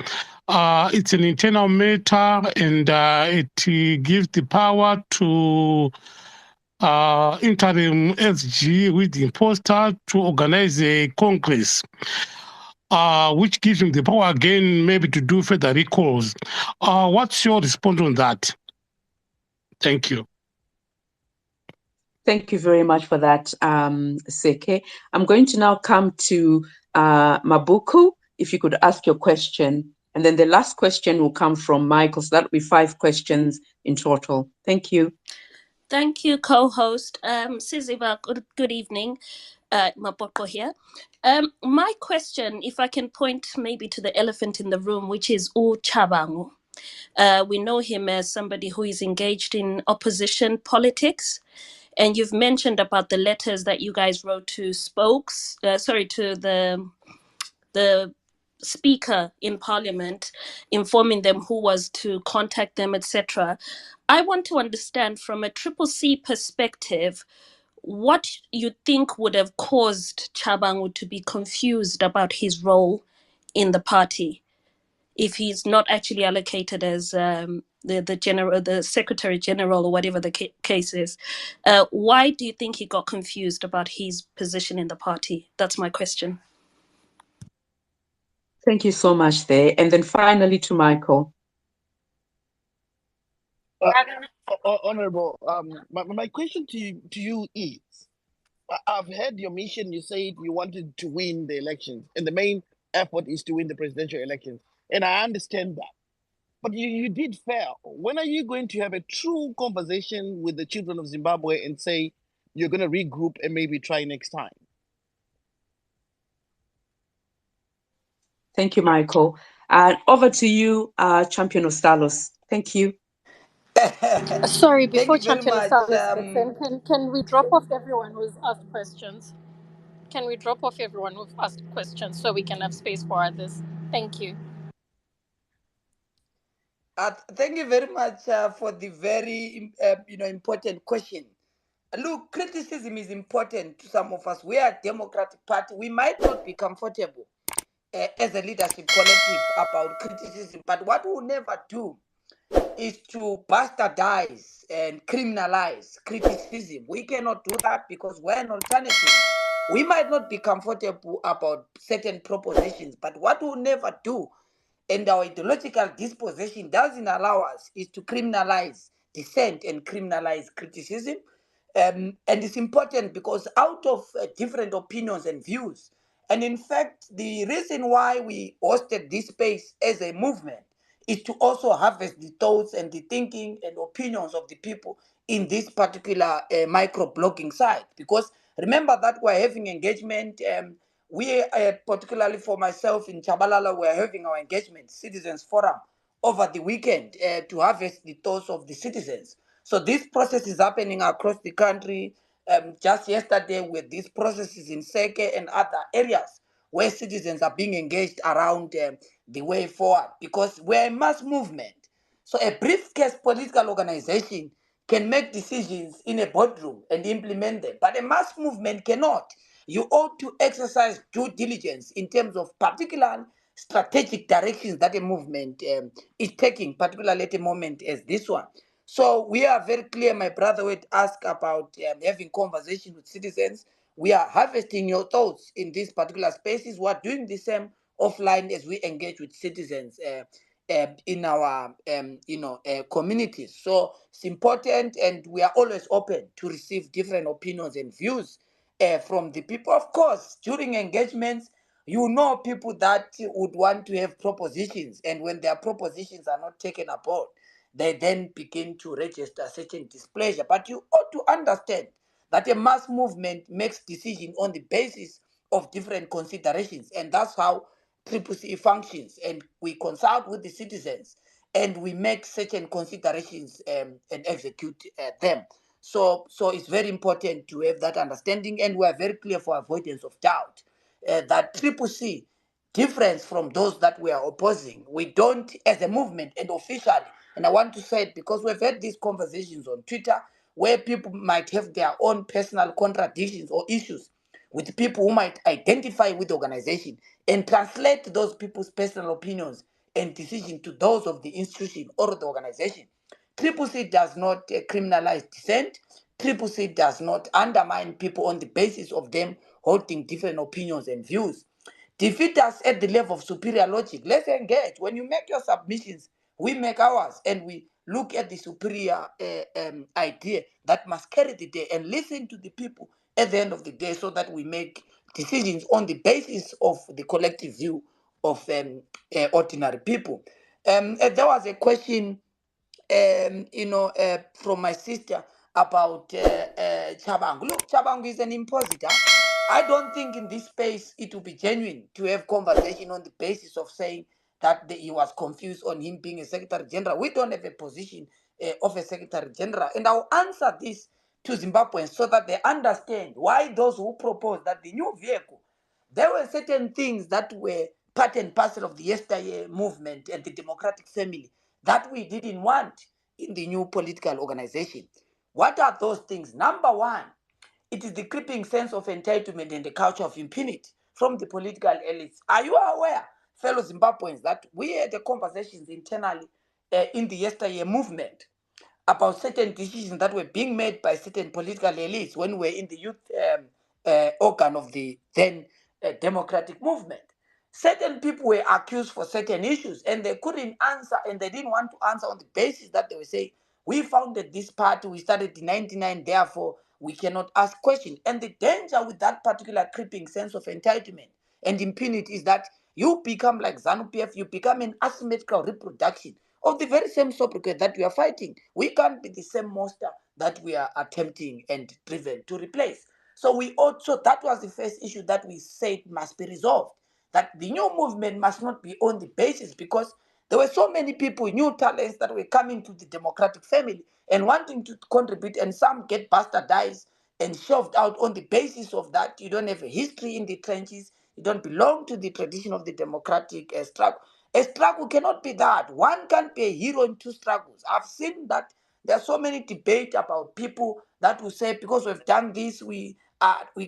it's an internal matter and it gives the power to interim SG with the imposter to organize a congress, which gives him the power again maybe to do further recalls. What's your response on that? Thank you. Thank you very much for that, Seke. I'm going to now come to Mabuku, if you could ask your question. And then the last question will come from Michael. So that'll be 5 questions in total. Thank you. Thank you, co-host. Siziba, good evening. Mapoko here. My question, if I can point maybe to the elephant in the room, which is Chabangu. We know him as somebody who is engaged in opposition politics. And you've mentioned about the letters that you guys wrote to to the speaker in Parliament, informing them who was to contact them, etc. I want to understand from a Triple C perspective what you think would have caused Chabangu to be confused about his role in the party if he's not actually allocated as the secretary general or whatever the case is. Why do you think he got confused about his position in the party? That's my question. Thank you so much there. And then finally to Michael. Honorable, my question to you is, I've heard your mission. You said you wanted to win the elections, and the main effort is to win the presidential elections. And I understand that. But you did fail. When are you going to have a true conversation with the children of Zimbabwe and say you're going to regroup and maybe try next time? Thank you, Michael. Over to you, Champion Ostalos. Thank you. Sorry, Thank before you very Champion much. Styles gets in, can we drop off everyone who's asked questions? Can we drop off everyone who've asked questions so we can have space for others? Thank you. Thank you very much for the very important question. Look, criticism is important to some of us. We are a democratic party. We might not be comfortable as a leadership collective about criticism, but what we'll never do is to bastardize and criminalize criticism. We cannot do that because we're an alternative. We might not be comfortable about certain propositions, but what we'll never do, and our ideological disposition doesn't allow us, is to criminalize dissent and criminalize criticism. And it's important because out of different opinions and views, and in fact, the reason why we hosted this space as a movement is to also harvest the thoughts and the thinking and opinions of the people in this particular micro-blogging site. Because remember that we're having engagement. We, particularly for myself in Chabalala, we're having our engagement, Citizens Forum, over the weekend to harvest the thoughts of the citizens. So this process is happening across the country. Just yesterday, with these processes in Seke and other areas where citizens are being engaged around the way forward, because we're a mass movement. So a briefcase political organization can make decisions in a boardroom and implement them, but a mass movement cannot. You ought to exercise due diligence in terms of particular strategic directions that a movement is taking, particularly at a moment as this one. So we are very clear, my brother would ask about having conversation with citizens. We are harvesting your thoughts in these particular spaces. We are doing the same offline as we engage with citizens in our communities. So it's important, and we are always open to receive different opinions and views from the people. Of course, during engagements, you know people that would want to have propositions, and when their propositions are not taken aboard, they then begin to register certain displeasure. But you ought to understand that a mass movement makes decisions on the basis of different considerations, and that's how Triple C functions. And we consult with the citizens, and we make certain considerations and execute them. So it's very important to have that understanding, and we are very clear for avoidance of doubt that Triple C difference from those that we are opposing. We don't, as a movement and officially, and I want to say it because we've had these conversations on Twitter where people might have their own personal contradictions or issues with people who might identify with the organization, and translate those people's personal opinions and decisions to those of the institution or the organization. Triple C does not criminalize dissent. Triple C does not undermine people on the basis of them holding different opinions and views. Defeat us at the level of superior logic. Let's engage. When you make your submissions, we make ours, and we look at the superior idea that must carry the day, and listen to the people at the end of the day, so that we make decisions on the basis of the collective view of ordinary people. There was a question from my sister about Chabang. Look, Chabang is an impositor. I don't think in this space it will be genuine to have conversation on the basis of saying that he was confused on him being a secretary general. We don't have a position of a secretary general. And I'll answer this to Zimbabweans so that they understand why those who propose that the new vehicle, there were certain things that were part and parcel of the yesteryear movement and the democratic family that we didn't want in the new political organization. What are those things? Number one, it is the creeping sense of entitlement and the culture of impunity from the political elites. Are you aware, fellow Zimbabweans, that we had the conversations internally in the yesteryear movement about certain decisions that were being made by certain political elites when we were in the youth organ of the then democratic movement? Certain people were accused for certain issues and they couldn't answer, and they didn't want to answer on the basis that they were saying, we founded this party, we started in 99, therefore we cannot ask questions. And the danger with that particular creeping sense of entitlement and impunity is that you become like ZANU-PF, you become an asymmetrical reproduction of the very same sobriquet that we are fighting. We can't be the same monster that we are attempting and driven to replace. So that was the first issue that we said must be resolved, that the new movement must not be on the basis, because there were so many people, new talents that were coming to the democratic family and wanting to contribute, and some get bastardized and shoved out on the basis of that. You don't have a history in the trenches, you don't belong to the tradition of the democratic struggle. A struggle cannot be that. One can't be a hero in two struggles. I've seen that there are so many debate about people that will say, because we've done this, we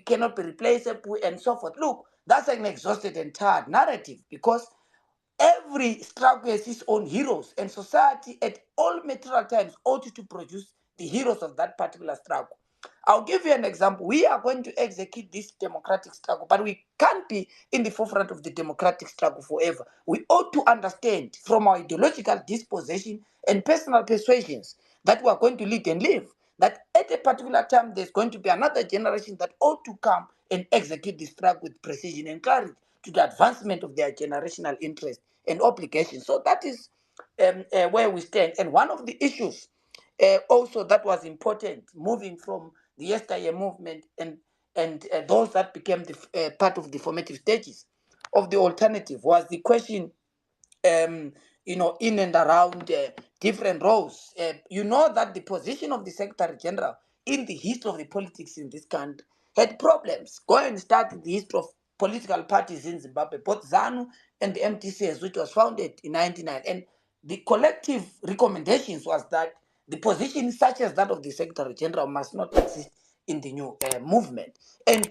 cannot be replaceable and so forth. Look, that's an exhausted and tired narrative, because every struggle has its own heroes, and society at all material times ought to produce the heroes of that particular struggle. I'll give you an example. We are going to execute this democratic struggle, but we can't be in the forefront of the democratic struggle forever. We ought to understand from our ideological disposition and personal persuasions that we are going to lead and live, that at a particular time there's going to be another generation that ought to come and execute the struggle with precision and clarity to the advancement of their generational interest and obligation. So that is where we stand. And one of the issues also that was important, moving from the yesteryear movement and those that became the part of the formative stages of the alternative, was the question in and around different roles. You know that the position of the Secretary General in the history of the politics in this country had problems. Go and start the history of political parties in Zimbabwe, both ZANU and the MTCS, which was founded in 99. And the collective recommendations was that the position such as that of the Secretary General must not exist in the new movement. And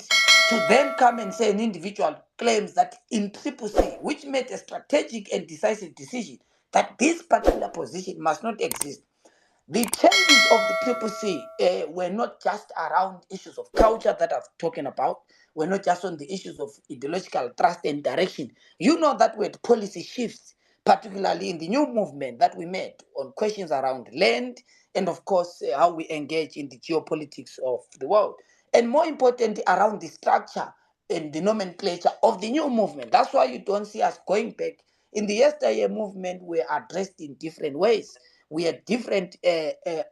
to then come and say an individual claims that in CCC, which made a strategic and decisive decision that this particular position must not exist. The changes of the CCC were not just around issues of culture that I've talking about, were not just on the issues of ideological trust and direction. You know that we had policy shifts, particularly in the new movement that we made on questions around land and, of course, how we engage in the geopolitics of the world. And more importantly, around the structure and the nomenclature of the new movement. That's why you don't see us going back. In the yesteryear movement, we are addressed in different ways. We had different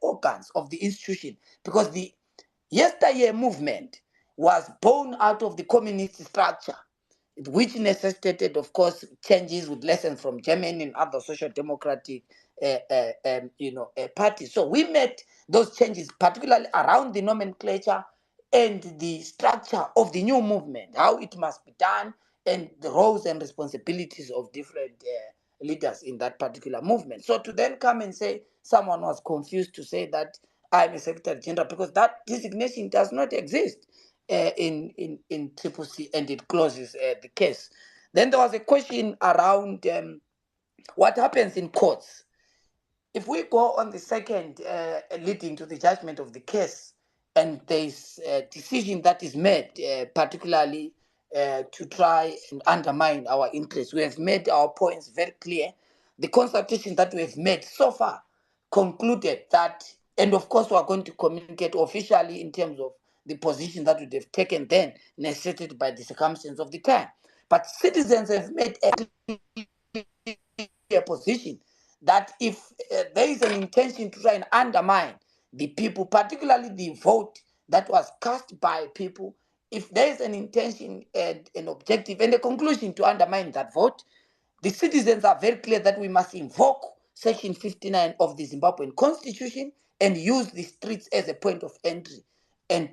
organs of the institution, because the yesteryear movement was born out of the communist structure, which necessitated, of course, changes with lessons from Germany and other social democratic parties. So we made those changes, particularly around the nomenclature and the structure of the new movement, how it must be done, and the roles and responsibilities of different leaders in that particular movement. So to then come and say someone was confused to say that I'm a Secretary General, because that designation does not exist in CCC, and it closes the case. Then there was a question around what happens in courts. If we go on the second leading to the judgment of the case, and there's a decision that is made, particularly to try and undermine our interests, we have made our points very clear. The consultation that we have made so far concluded that, and of course we are going to communicate officially in terms of the position that we have taken then, necessitated by the circumstances of the time. But citizens have made a position that if there is an intention to try and undermine the people, particularly the vote that was cast by people, if there is an intention and an objective and a conclusion to undermine that vote, the citizens are very clear that we must invoke Section 59 of the Zimbabwean Constitution and use the streets as a point of entry and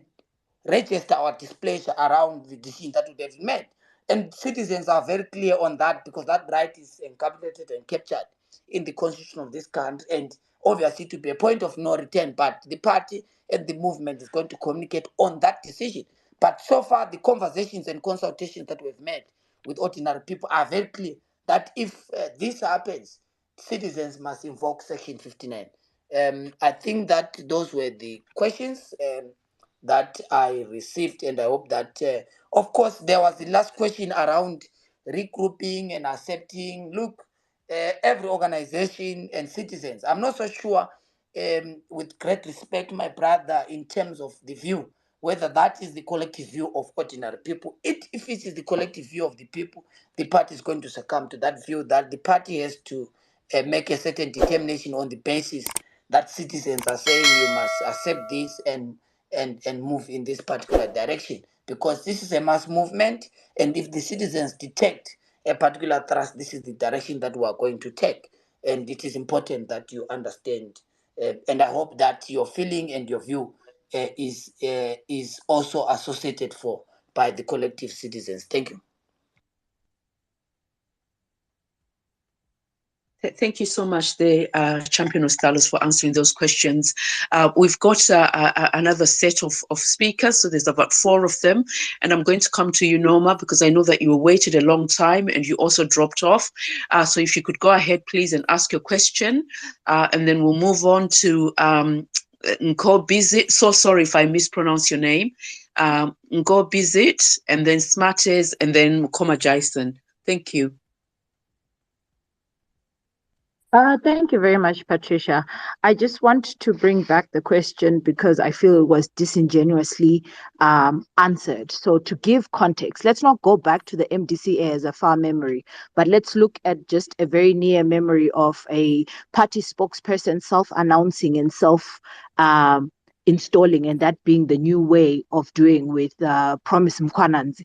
register our displeasure around the decision that would have been made. And citizens are very clear on that because that right is encapsulated and captured in the constitution of this country, and obviously to be a point of no return. But the party and the movement is going to communicate on that decision. But so far, the conversations and consultations that we've made with ordinary people are very clear that if this happens, citizens must invoke Section 59. I think that those were the questions that I received, and I hope that, of course, there was the last question around regrouping and accepting. Look, every organization and citizens, I'm not so sure, with great respect, my brother, in terms of the view, whether that is the collective view of ordinary people. If it is the collective view of the people, the party is going to succumb to that view, that the party has to make a certain determination on the basis that citizens are saying you must accept this and move in this particular direction, because this is a mass movement, and if the citizens detect a particular thrust, this is the direction that we are going to take, and it is important that you understand. And I hope that your feeling and your view is also associated for by the collective citizens. Thank you. Thank you so much, the Champion of Stylus, for answering those questions. We've got another set of speakers, so there's about 4 of them, and I'm going to come to you, Norma, because I know that you waited a long time and you also dropped off. So if you could go ahead, please, and ask your question, and then we'll move on to Nko Bizit. So sorry if I mispronounce your name. Nko Bizit, and then Smartes, and then Mukoma Jason. Thank you. Thank you very much, Patricia. I just want to bring back the question because I feel it was disingenuously answered. So to give context, let's not go back to the MDCA as a far memory, but let's look at just a very near memory of a party spokesperson self-announcing and self-installing, and that being the new way of doing with Promise Mkwananzi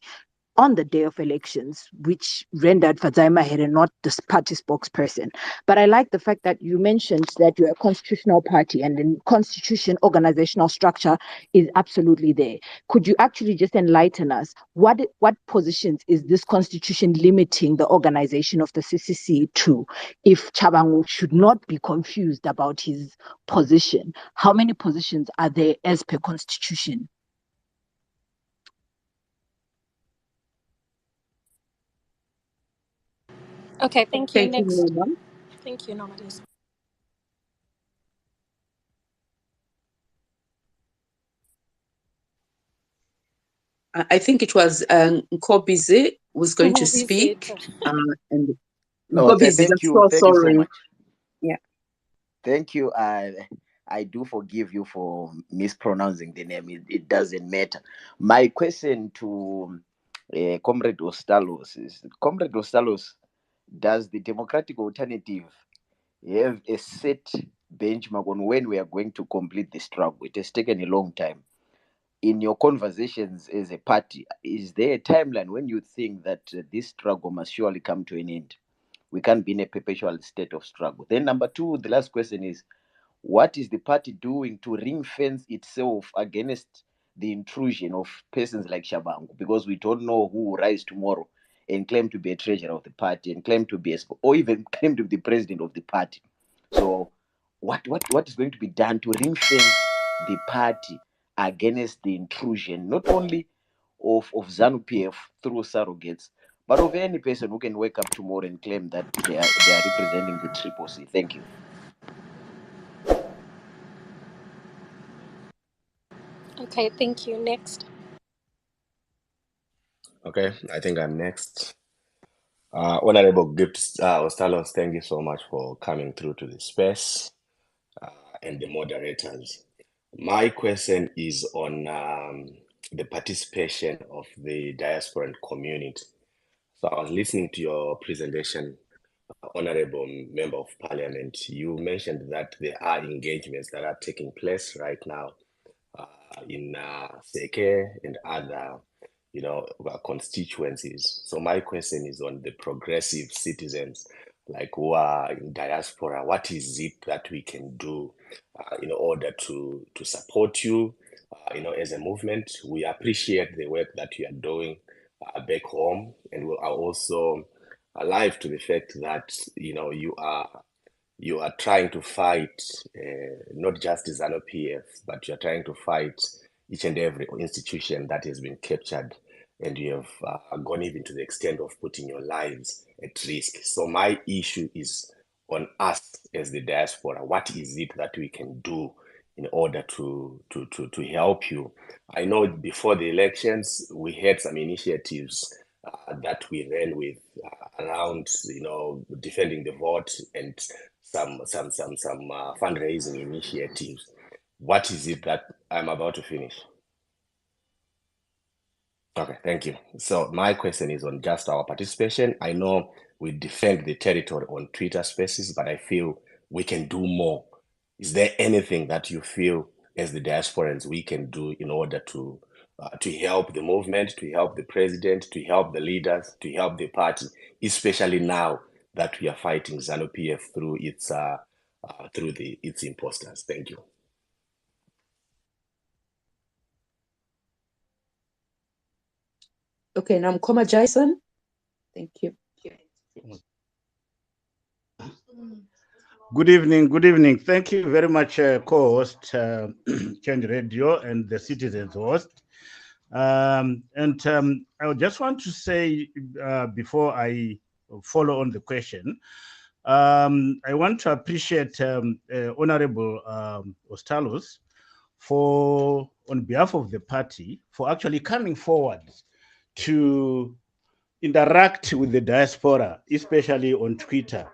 on the day of elections, which rendered Fadzaima Here not the party spokesperson. But I like the fact that you mentioned that you're a constitutional party and the constitution organizational structure is absolutely there. Could you actually just enlighten us? What positions is this constitution limiting the organization of the CCC to? If Chabangu should not be confused about his position, how many positions are there as per constitution? Okay, thank you. Thank you, Next. Norma. Thank you, Norma. I think it was Nkobizi was going to speak. Visit. And Oh, Nkobizi, I'm so thank you so sorry. much. Yeah. Thank you. I do forgive you for mispronouncing the name. It doesn't matter. My question to Comrade Ostalos is, Comrade Ostalos, does the Democratic Alternative have a set benchmark on when we are going to complete the struggle? It has taken a long time. In your conversations as a party, is there a timeline when you think that this struggle must surely come to an end? We can't be in a perpetual state of struggle. Then, number 2, the last question is, what is the party doing to ring fence itself against the intrusion of persons like Shabangu? Because we don't know who will rise tomorrow and claim to be a treasurer of the party and claim to be or even claim to be the president of the party. So what is going to be done to ring fence the party against the intrusion, not only of ZANU-PF through surrogates, but of any person who can wake up tomorrow and claim that they are representing the Triple C? Thank you. Okay, thank you. Next. Okay, I think I'm next. Honorable Gifts Ostalos, thank you so much for coming through to the space and the moderators. My question is on the participation of the diasporan community. So I was listening to your presentation, Honorable Member of Parliament. You mentioned that there are engagements that are taking place right now in Seke and other constituencies. So my question is on the progressive citizens, like who are in diaspora. What is it that we can do in order to support you as a movement. We appreciate the work that you are doing back home, and we are also alive to the fact that you are trying to fight not just ZANU-PF, but you are trying to fight each and every institution that has been captured, and you have gone even to the extent of putting your lives at risk. So my issue is on us as the diaspora. What is it that we can do in order to help you? I know before the elections, we had some initiatives that we ran with around, defending the vote and some fundraising initiatives. What is it that I'm about to finish? Okay, thank you. So my question is on just our participation. I know we defend the territory on Twitter Spaces, but I feel we can do more. Is there anything that you feel as the diasporans we can do in order to help the movement, to help the president, to help the leaders, to help the party, especially now that we are fighting ZANU-PF through its imposters? Thank you. Okay, now Mkoma Jason. Thank you. Good evening. Good evening. Thank you very much, co-host Change Radio and the Citizens host. I just want to say before I follow on the question, I want to appreciate Honorable Ostalos for, on behalf of the party, for actually coming forward to interact with the diaspora, especially on Twitter.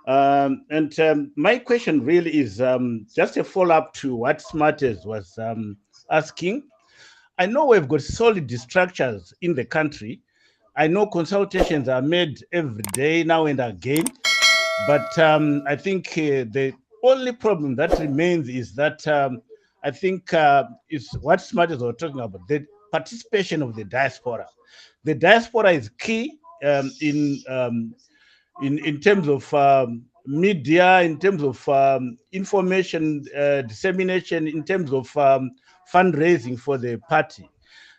My question really is just a follow-up to what Smarters was asking. I know we've got solid structures in the country. I know consultations are made every day now and again, but I think the only problem that remains is that I think is what Smarters were talking about, the participation of the diaspora. The diaspora is key in terms of media, in terms of information dissemination, in terms of fundraising for the party.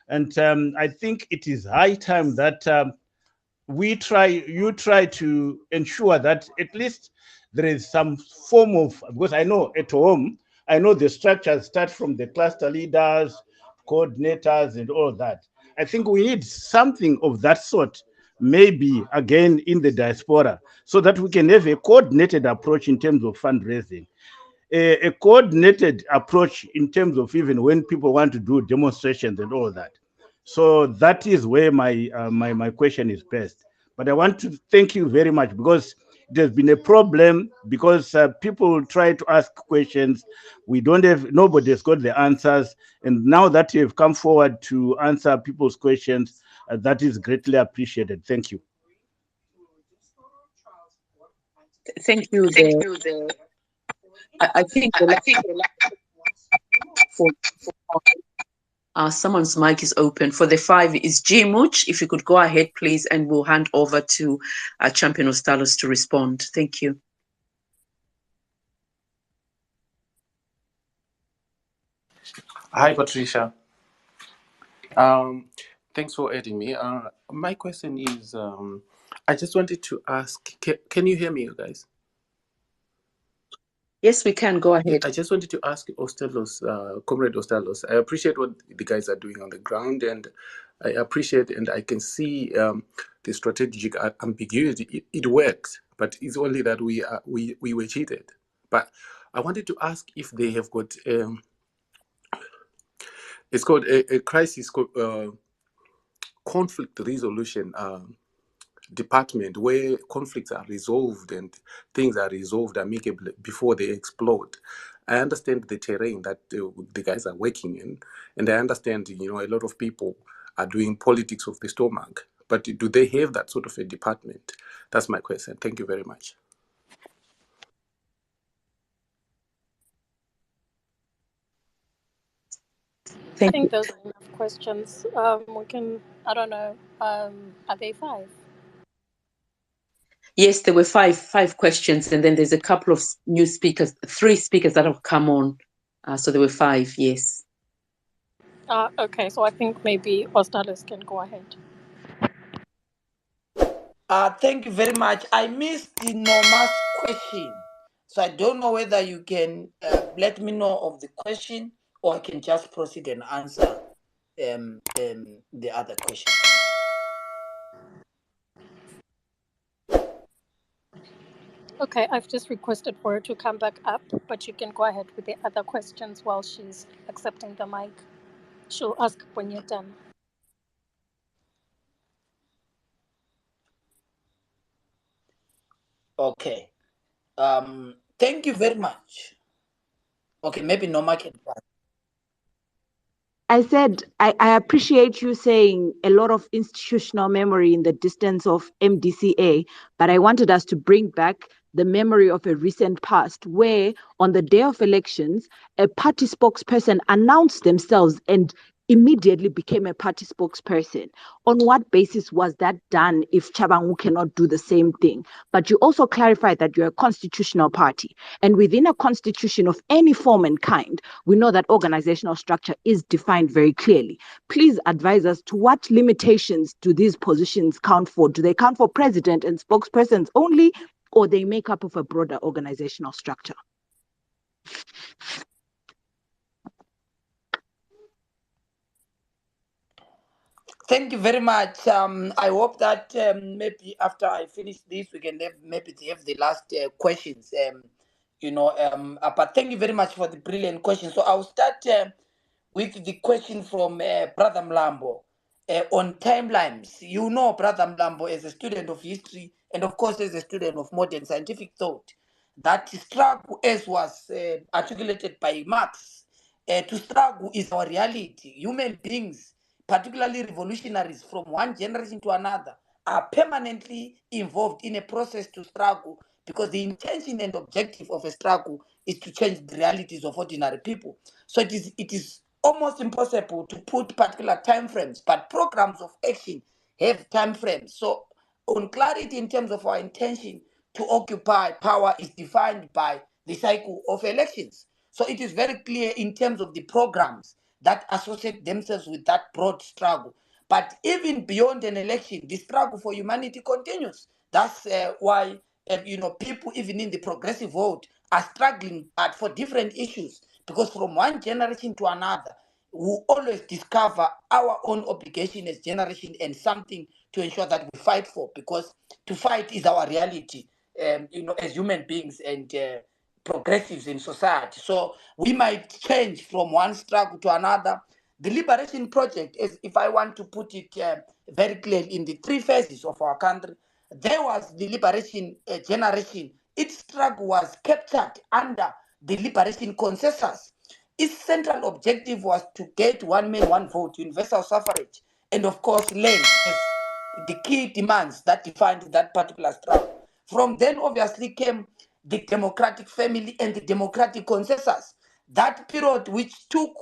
And I think it is high time that you try to ensure that at least there is some form of, because I know at home, I know the structures start from the cluster leaders, coordinators, and all that. I think we need something of that sort, maybe again in the diaspora, so that we can have a coordinated approach in terms of fundraising, a coordinated approach in terms of even when people want to do demonstrations and all that. So that is where my question is based. But I want to thank you very much, because it has been a problem, because people try to ask questions. We don't have, nobody has got the answers. And now that you have come forward to answer people's questions, that is greatly appreciated. Thank you. Thank you. I think someone's mic is open. For the 5 is G Much. If you could go ahead, please, and we'll hand over to Champion Ostalos to respond. Thank you. Hi, Patricia. Thanks for adding me. My question is, I just wanted to ask, can you hear me, you guys? Yes, we can. Go ahead. I just wanted to ask Ostalos, Comrade Ostalos, I appreciate what the guys are doing on the ground, and I appreciate and I can see the strategic ambiguity. It works, but it's only that we were cheated. But I wanted to ask if they have got, it's called a crisis conflict resolution department, where conflicts are resolved and things are resolved amicably before they explode. I understand the terrain that the guys are working in, and I understand, a lot of people are doing politics of the stomach, but do they have that sort of a department? That's my question. Thank you very much. I think those are enough questions. We can, I don't know, are they 5? Yes, there were five questions, and then there's a couple of new speakers, 3 speakers that have come on. So there were 5, yes. Okay, so I think maybe Ostalis can go ahead. Thank you very much. I missed the Norma's question, so I don't know whether you can let me know of the question, or I can just proceed and answer the other question. Okay, I've just requested for her to come back up, but you can go ahead with the other questions while she's accepting the mic. She'll ask when you're done. Okay. Thank you very much. Okay, maybe Norma can. I said, I appreciate you saying a lot of institutional memory in the distance of MDCA, but I wanted us to bring back the memory of a recent past where, on the day of elections, a party spokesperson announced themselves and immediately became a party spokesperson. On what basis was that done if Chabangu cannot do the same thing? But you also clarified that you're a constitutional party. And within a constitution of any form and kind, we know that organizational structure is defined very clearly. Please advise us, to what limitations do these positions count for? Do they count for president and spokespersons only, or they make up of a broader organizational structure? Thank you very much. I hope that maybe after I finish this, we can have the last questions. But thank you very much for the brilliant question. So I'll start with the question from Brother Mlambo on timelines. You know, Brother Mlambo, as a student of history and of course as a student of modern scientific thought, that struggle, as was articulated by Marx, to struggle is our reality. Human beings, particularly revolutionaries from one generation to another, are permanently involved in a process to struggle, because the intention and objective of a struggle is to change the realities of ordinary people. So it is almost impossible to put particular time frames, but programs of action have time frames. So on clarity in terms of our intention to occupy power is defined by the cycle of elections. So it is very clear in terms of the programs that associate themselves with that broad struggle. But even beyond an election, the struggle for humanity continues. That's why people, even in the progressive vote, are struggling for different issues, because from one generation to another, we always discover our own obligation as generation and something to ensure that we fight for, because to fight is our reality, as human beings and progressives in society. So we might change from one struggle to another. The liberation project, is, if I want to put it very clearly, in the three phases of our country, there was the liberation generation. Its struggle was captured under the liberation consensus. Its central objective was to get one man, one vote, universal suffrage, and of course, land as the key demands that defined that particular struggle. From then, obviously, came the democratic family and the democratic consensus. That period, which took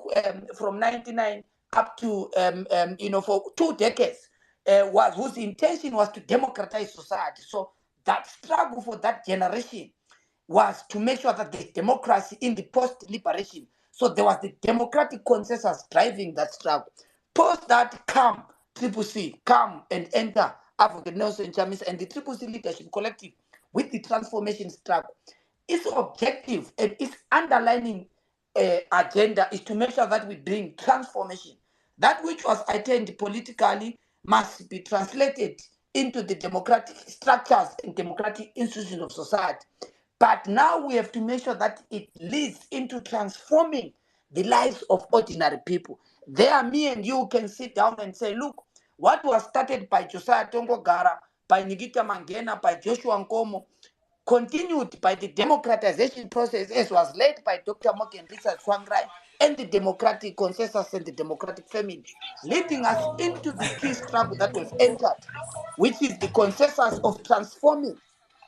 from 99 up to for 2 decades, was whose intention was to democratize society. So that struggle for that generation was to make sure that there's democracy in the post-liberation. So there was the democratic consensus driving that struggle. Post that, come CCC, come and enter Advocate Nelson Chamisa and the CCC Leadership Collective with the transformation struggle. Its objective and its underlining agenda is to make sure that we bring transformation. That which was attained politically must be translated into the democratic structures and democratic institutions of society. But now we have to make sure that it leads into transforming the lives of ordinary people. There, me and you can sit down and say, look, what was started by Josiah Tongo Gara, by Nigita Mangena, by Joshua Nkomo, continued by the democratization process as was led by Dr. Morgan Richard Swangrai and the democratic consensus and the democratic family, leading us into the key struggle that we've entered, which is the consensus of transforming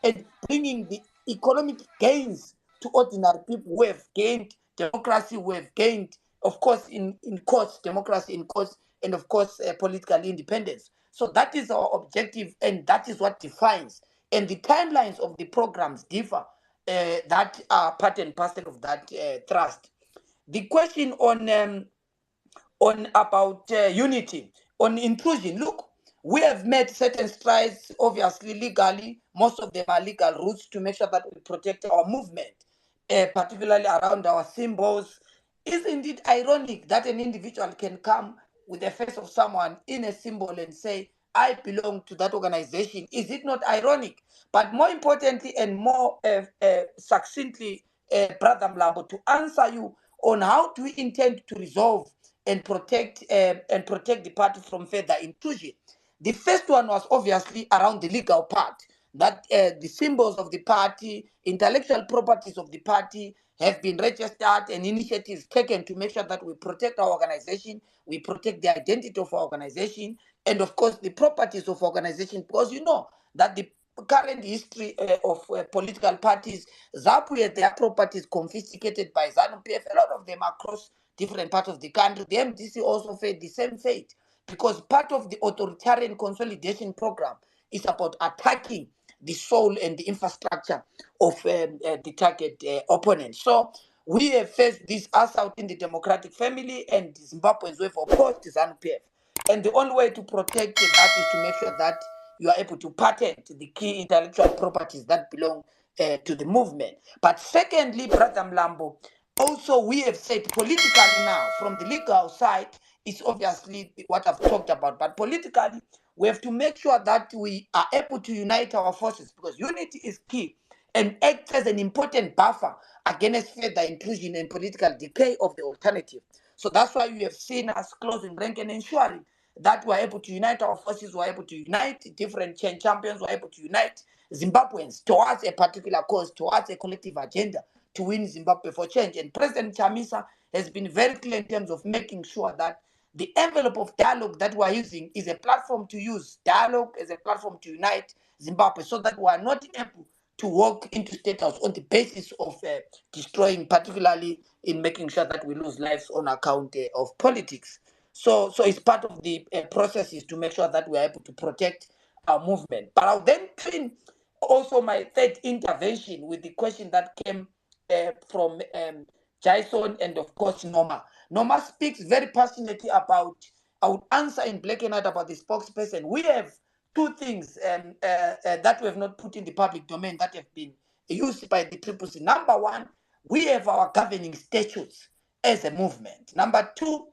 and bringing the economic gains to ordinary people who have gained democracy, who have gained, of course, in courts, democracy in courts, and of course, political independence. So that is our objective, and that is what defines. And the timelines of the programs differ, that are part and parcel of that trust. The question on about unity, on inclusion. Look, we have made certain strides, obviously legally. Most of them are legal routes to make sure that we protect our movement, particularly around our symbols. Isn't it ironic that an individual can come with the face of someone in a symbol and say, I belong to that organization? Is it not ironic? But more importantly and more succinctly, Brother Mlambo, to answer you on how do we intend to resolve and protect the party from further intrusion. The first one was obviously around the legal part, that the symbols of the party, intellectual properties of the party have been registered and initiatives taken to make sure that we protect our organization, we protect the identity of our organization, and of course the properties of organization, because you know that the current history of political parties, ZAPU had their properties confiscated by ZANU-PF, a lot of them across different parts of the country. The MDC also faced the same fate, because part of the authoritarian consolidation program is about attacking the soul and the infrastructure of the target opponent. So we have faced this assault in the democratic family, and Zimbabweans wave opposed ZANU-PF. And the only way to protect that is to make sure that you are able to patent the key intellectual properties that belong to the movement. But secondly, Brother Mlambo, also we have said politically now, from the legal side, it's obviously what I've talked about, but politically, we have to make sure that we are able to unite our forces, because unity is key and acts as an important buffer against further intrusion and political decay of the alternative. So that's why you have seen us closing rank and ensuring that we're able to unite our forces, we're able to unite different change champions, we're able to unite Zimbabweans towards a particular cause, towards a collective agenda to win Zimbabwe for change. And President Chamisa has been very clear in terms of making sure that the envelope of dialogue that we're using is a platform to use dialogue as a platform to unite Zimbabwe, so that we are not able to walk into state house on the basis of destroying, particularly in making sure that we lose lives on account of politics. So it's part of the process is to make sure that we are able to protect our movement. But I'll then twin also my third intervention with the question that came from Jason and of course Norma. Norma speaks very passionately about, I would answer in black and white about the spokesperson. We have two things that we have not put in the public domain that have been used by the Triple C. Number one, we have our governing statutes as a movement. Number two,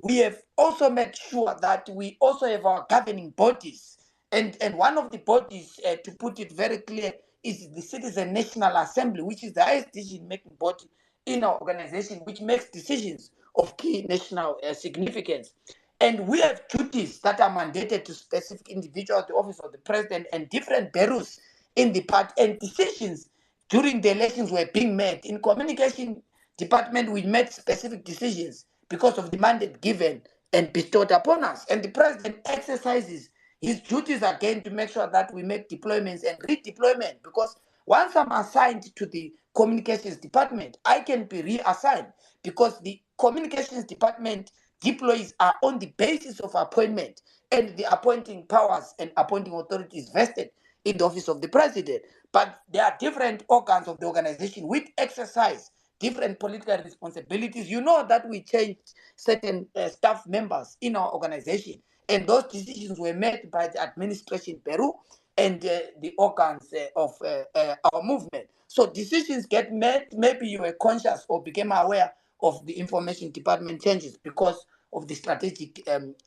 we have also made sure that we also have our governing bodies. And one of the bodies, to put it very clear, is the Citizen National Assembly, which is the highest decision-making body in our organization, which makes decisions of key national significance. And we have duties that are mandated to specific individuals, the office of the president, and different bureaus in the party. And decisions during the elections were being made. In communication department, we made specific decisions because of the mandate given and bestowed upon us. And the president exercises his duties again to make sure that we make deployments and redeployment, because once I'm assigned to the communications department, I can be reassigned, because the communications department deploys are on the basis of appointment, and the appointing powers and appointing authorities vested in the office of the president. But there are different organs of the organization which exercise different political responsibilities. You know that we changed certain staff members in our organization, and those decisions were made by the administration Peru and the organs of our movement. So decisions get made. Maybe you were conscious or became aware of the information department changes because of the strategic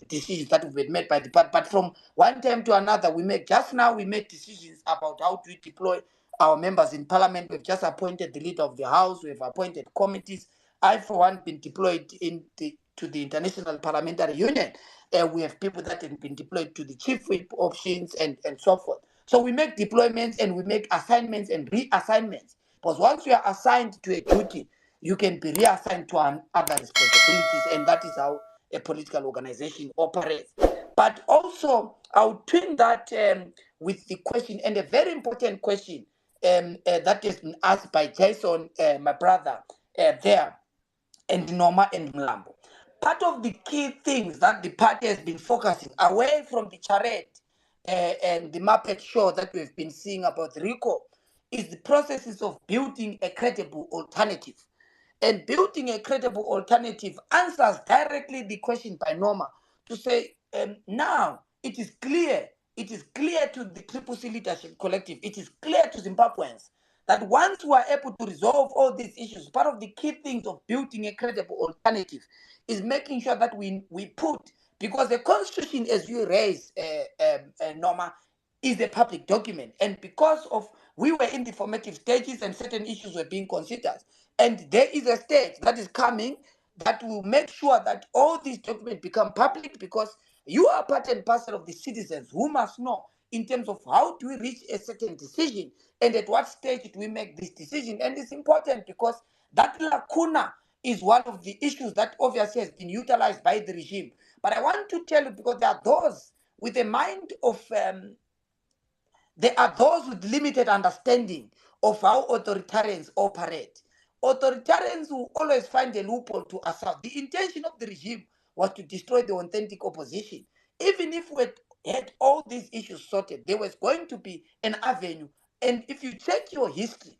decisions that have been made by the department. But from one time to another, we made decisions about how to deploy our members in parliament. We've just appointed the leader of the house. We've appointed committees. I, for one, been deployed to the International Parliamentary Union. We have people that have been deployed to the chief whip options and so forth. So we make deployments and we make assignments and reassignments. Because once you are assigned to a duty, you can be reassigned to other responsibilities, and that is how a political organization operates. But also, I'll twin that with the question, and a very important question that has been asked by Jason, my brother, there, and Norma and Mlambo. Part of the key things that the party has been focusing away from the charade and the Muppet show that we've been seeing about RICO is the processes of building a credible alternative. And building a credible alternative answers directly the question by Norma to say, now it is clear to the Triple C Leadership Collective, it is clear to Zimbabweans that once we are able to resolve all these issues, part of the key things of building a credible alternative is making sure that we put, because the constitution, as you raise, Norma, is a public document, and because of we were in the formative stages and certain issues were being considered, and there is a stage that is coming that will make sure that all these documents become public, because you are part and parcel of the citizens who must know in terms of how do we reach a certain decision and at what stage do we make this decision. And it's important because that lacuna is one of the issues that obviously has been utilized by the regime. But I want to tell you, because there are those with a mind of there are those with limited understanding of how authoritarians operate. Authoritarians will always find a loophole to assault. The intention of the regime was to destroy the authentic opposition. Even if we had all these issues sorted, there was going to be an avenue. And if you check your history,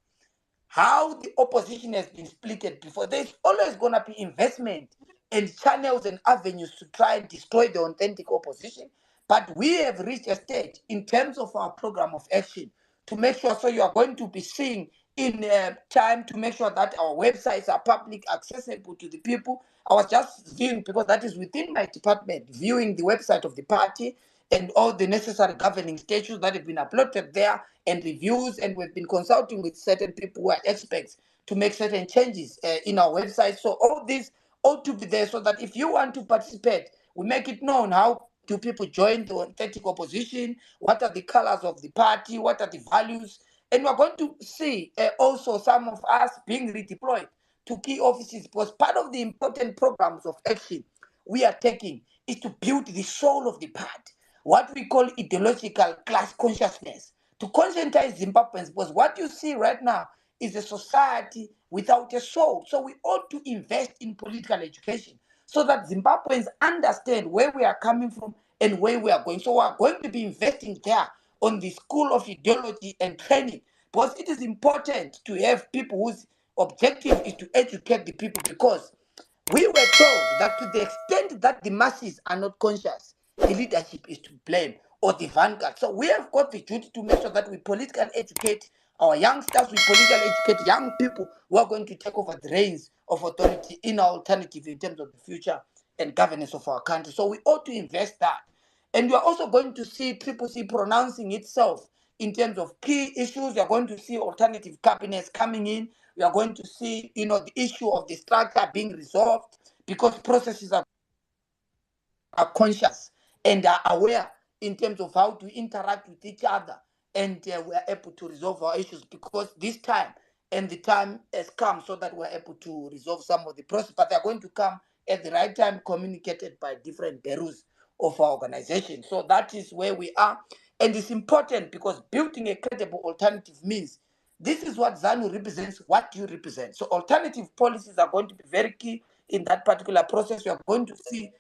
how the opposition has been splitted before, there's always going to be investment and channels and avenues to try and destroy the authentic opposition. But we have reached a stage in terms of our program of action to make sure, so you are going to be seeing in time to make sure that our websites are public, accessible to the people. I was just viewing, because that is within my department, viewing the website of the party and all the necessary governing statutes that have been uploaded there and reviews, and we've been consulting with certain people who are experts to make certain changes in our website. So all this ought to be there, so that if you want to participate, we make it known how do people join the authentic opposition, what are the colors of the party, what are the values. And we're going to see also some of us being redeployed to key offices, because part of the important programs of action we are taking is to build the soul of the party, what we call ideological class consciousness, to conscientize Zimbabweans, because what you see right now is a society without a soul. So we ought to invest in political education so that Zimbabweans understand where we are coming from and where we are going. So we are going to be investing there on the School of Ideology and Training, because it is important to have people whose objective is to educate the people, because we were told that to the extent that the masses are not conscious, the leadership is to blame, or the vanguard. So we have got the duty to make sure that we politically educate our youngsters, we politically educate young people who are going to take over the reins of authority in our alternative in terms of the future and governance of our country. So we ought to invest that. And you are also going to see Triple C pronouncing itself in terms of key issues. You are going to see alternative cabinets coming in. You are going to see, the issue of the structure being resolved, because processes are conscious and are aware in terms of how to interact with each other, and we are able to resolve our issues, because this time and the time has come so that we're able to resolve some of the process, but they're going to come at the right time, communicated by different bureaus of our organization. So that is where we are, and it's important, because building a credible alternative means this is what ZANU represents, what you represent. So alternative policies are going to be very key in that particular process. You are going to see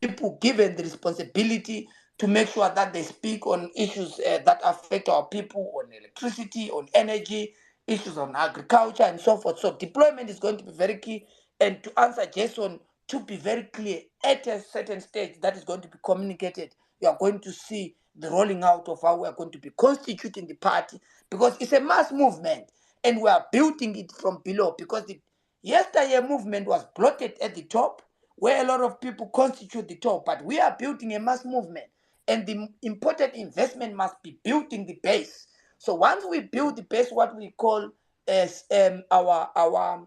people given the responsibility to make sure that they speak on issues that affect our people, on electricity, on energy, issues on agriculture, and so forth. So deployment is going to be very key. And to answer Jason, to be very clear, at a certain stage that is going to be communicated, you are going to see the rolling out of how we are going to be constituting the party, because it's a mass movement and we are building it from below, because the yesteryear movement was bloated at the top, where a lot of people constitute the top, but we are building a mass movement, and the important investment must be building the base. So once we build the base, what we call as our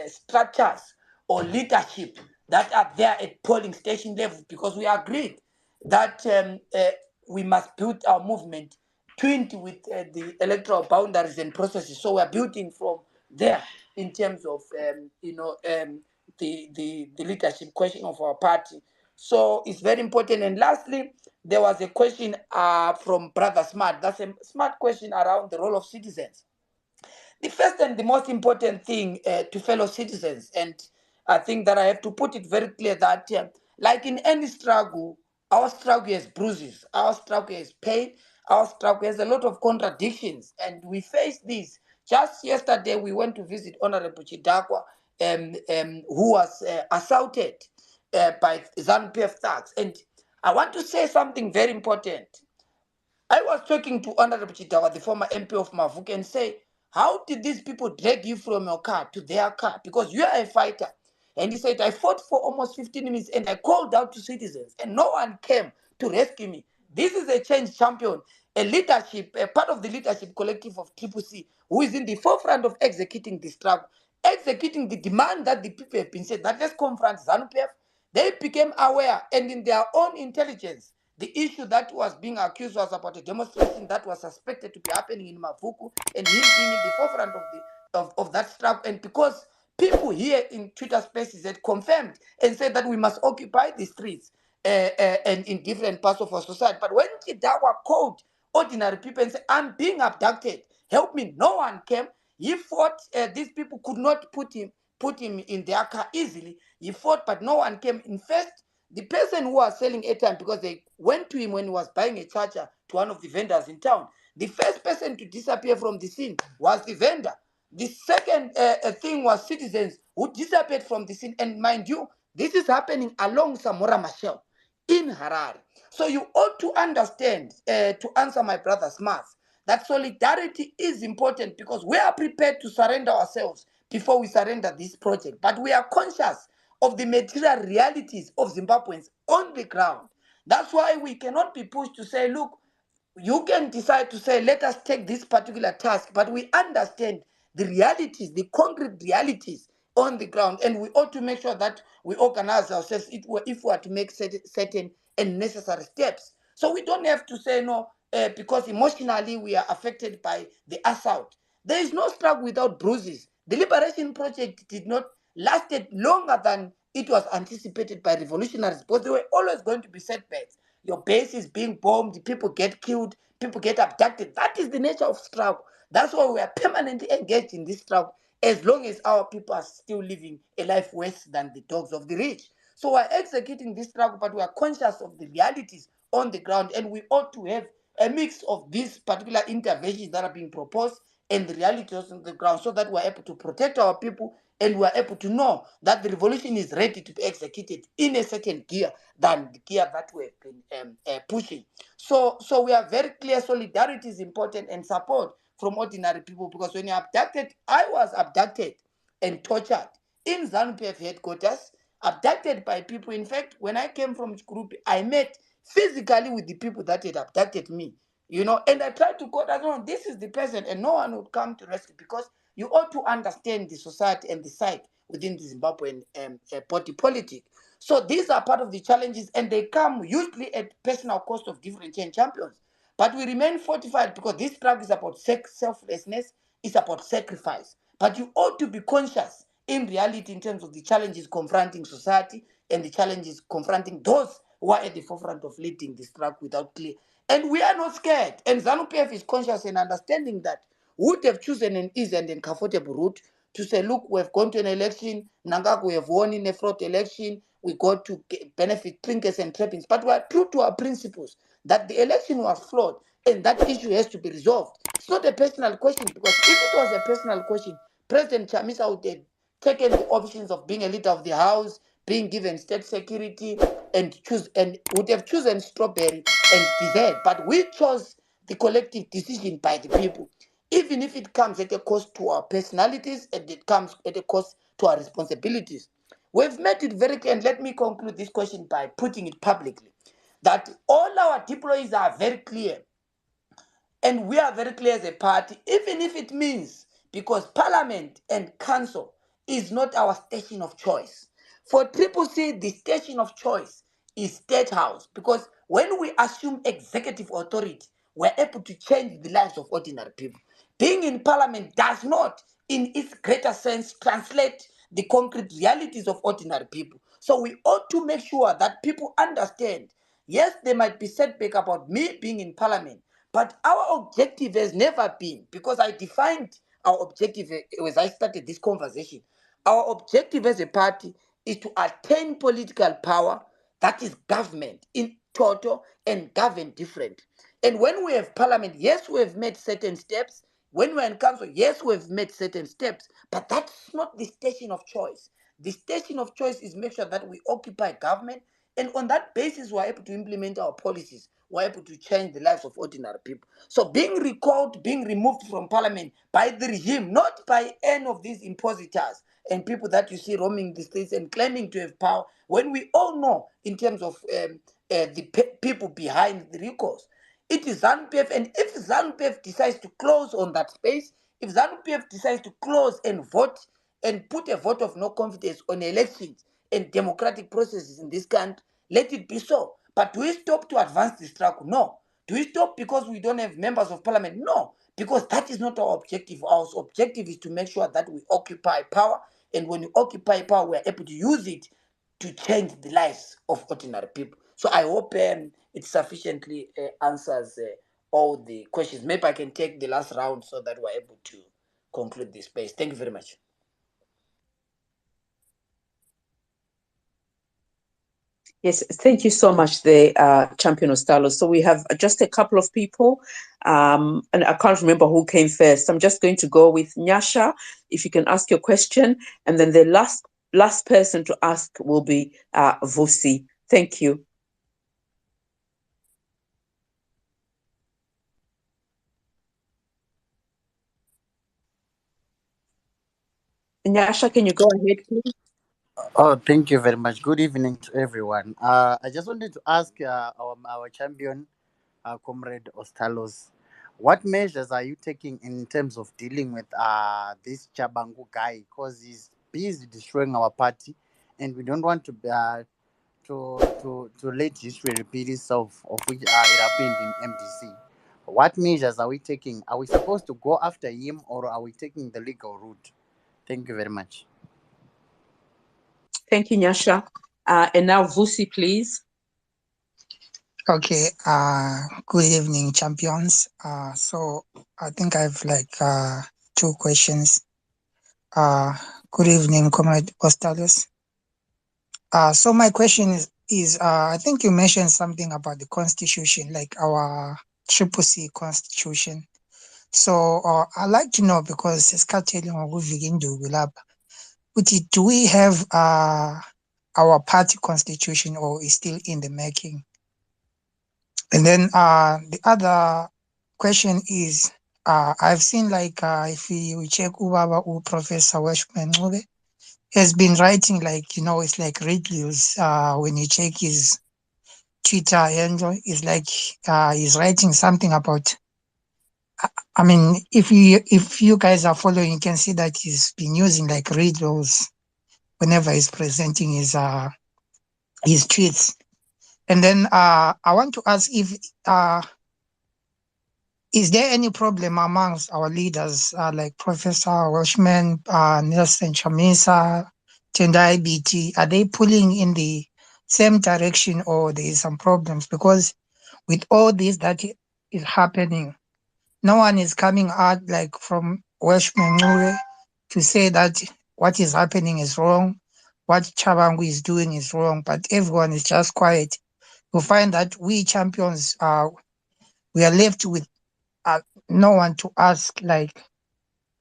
structures or leadership that are there at polling station level, because we agreed that we must build our movement twinned with the electoral boundaries and processes. So we are building from there in terms of the leadership question of our party. So it's very important. And lastly, there was a question from Brother Smart. That's a smart question around the role of citizens. The first and the most important thing to fellow citizens, and I think that I have to put it very clear that, like in any struggle, our struggle has bruises, our struggle has pain, our struggle has a lot of contradictions, and we face these Just yesterday, we went to visit Honorable Chidakwa, who was assaulted by ZANU-PF thugs. And I want to say something very important. I was talking to Honorable Chidakwa, the former MP of Mavuke, and say, how did these people drag you from your car to their car? Because you are a fighter. And he said, I fought for almost 15 minutes and I called out to citizens and no one came to rescue me. This is a change champion, a leadership, a part of the leadership collective of CCC, who is in the forefront of executing this struggle, executing the demand that the people have been said, that let's confront ZANU-PF. They became aware, and in their own intelligence, the issue that was being accused was about a demonstration that was suspected to be happening in Mavuku, and him being in the forefront of that struggle. And because people here in Twitter spaces had confirmed and said that we must occupy the streets and in different parts of our society. But when Chidawa called ordinary people and said, I'm being abducted, help me, no one came. He fought, these people could not put him in their car easily. He fought, but no one came. In fact, the person who was selling airtime, because they went to him when he was buying a charger to one of the vendors in town, the first person to disappear from the scene was the vendor. The second thing was citizens who disappeared from the scene. And mind you, this is happening along Samora Machel in Harare. So you ought to understand, to answer my brother Smart, that solidarity is important because we are prepared to surrender ourselves before we surrender this project. But we are conscious of the material realities of Zimbabweans on the ground. That's why we cannot be pushed to say, look, you can decide to say, let us take this particular task, but we understand the realities, the concrete realities on the ground, and we ought to make sure that we organize ourselves if we are to make certain and necessary steps. So we don't have to say no, because emotionally we are affected by the assault. There is no struggle without bruises. The Liberation Project did not lasted longer than it was anticipated by revolutionaries, because there were always going to be setbacks. Your base is being bombed, people get killed, people get abducted. That is the nature of struggle. That's why we are permanently engaged in this struggle, as long as our people are still living a life worse than the dogs of the rich. So we're executing this struggle, but we are conscious of the realities on the ground, and we ought to have a mix of these particular interventions that are being proposed and the realities on the ground, so that we're able to protect our people and we're able to know that the revolution is ready to be executed in a certain gear than the gear that we've been pushing. So we are very clear solidarity is important and support from ordinary people, because when you're abducted, I was abducted and tortured in ZANU-PF headquarters, abducted by people. In fact, when I came from Chikurupi, I met physically with the people that had abducted me, and I tried to go down, this is the person, and no one would come to rescue, because you ought to understand the society and the site within the Zimbabwean party politic. So these are part of the challenges, and they come usually at personal cost of different champions. But we remain fortified, because this struggle is about selflessness, it's about sacrifice. But you ought to be conscious in reality in terms of the challenges confronting society and the challenges confronting those who are at the forefront of leading the struggle without clear. And we are not scared. And ZANU-PF is conscious and understanding that would have chosen an easy and comfortable route to say, look, we've gone to an election, Nangak, we have won in a fraud election, we got to benefit trinkets and trappings. But we are true to our principles that the election was flawed and that issue has to be resolved. It's not a personal question, because if it was a personal question, President Chamisa would have taken the options of being a leader of the House, being given state security, and would have chosen strawberry and dessert. But we chose the collective decision by the people, even if it comes at a cost to our personalities and it comes at a cost to our responsibilities. We've made it very clear, and let me conclude this question by putting it publicly, that all our deployees are very clear, and we are very clear as a party, even if it means, because Parliament and Council is not our station of choice. For CCC, the station of choice is State House, because when we assume executive authority, we're able to change the lives of ordinary people. Being in Parliament does not, in its greater sense, translate the concrete realities of ordinary people. So we ought to make sure that people understand, yes, there might be setback about me being in Parliament, but our objective has never been, because I defined our objective as I started this conversation. Our objective as a party is to attain political power, that is government in total, and govern different. And when we have parliament, yes, we have made certain steps. When we're in council, yes, we've made certain steps, but that's not the station of choice. The station of choice is make sure that we occupy government, and on that basis, we're able to implement our policies. We're able to change the lives of ordinary people. So being recalled, being removed from parliament by the regime, not by any of these impositors and people that you see roaming the streets and claiming to have power, when we all know in terms of the people behind the recalls, it is ZANU-PF, and if ZANU-PF decides to close on that space, if ZANU-PF decides to close and vote and put a vote of no confidence on elections and democratic processes in this country, let it be so. But do we stop to advance the struggle? No. Do we stop because we don't have members of parliament? No, because that is not our objective. Our objective is to make sure that we occupy power, and when we occupy power, we are able to use it to change the lives of ordinary people. So I hope it sufficiently answers all the questions. Maybe I can take the last round so that we're able to conclude this space. Thank you very much. Yes, thank you so much, the Champion Ostalo. So we have just a couple of people, and I can't remember who came first. I'm just going to go with Nyasha, if you can ask your question, and then the last person to ask will be Vusi. Thank you. Nyasha, can you go ahead, please? Oh, thank you very much. Good evening to everyone. I just wanted to ask our champion, Comrade Ostalos, what measures are you taking in terms of dealing with this Chabangu guy? Because he's busy destroying our party, and we don't want to let history repeat itself, of which it happened in MDC. What measures are we taking? Are we supposed to go after him, or are we taking the legal route? Thank you very much. Thank you, Nyasha. And now Vusi, please. Okay, good evening, champions. So I think I've two questions. Good evening, Comrade Postales. So my question is I think you mentioned something about the constitution, like our Triple C constitution. So I'd like to know, because it's do we have our party constitution, or is still in the making? And then the other question is, I've seen if we check Ubaba Professor Weshman Ngube has been writing it's like reviews. When you check his Twitter handle, it's like he's writing something about. I mean, if you guys are following, you can see that he's been using like riddles whenever he's presenting his tweets. And then I want to ask if is there any problem amongst our leaders, like Professor Welshman, Nelson Chamisa, Tendai BT? Are they pulling in the same direction, or there is some problems? Because with all this that is happening, no one is coming out like from Welshman Ngure to say that what is happening is wrong, what Chabangu is doing is wrong, but everyone is just quiet. You find that we champions, we are left with no one to ask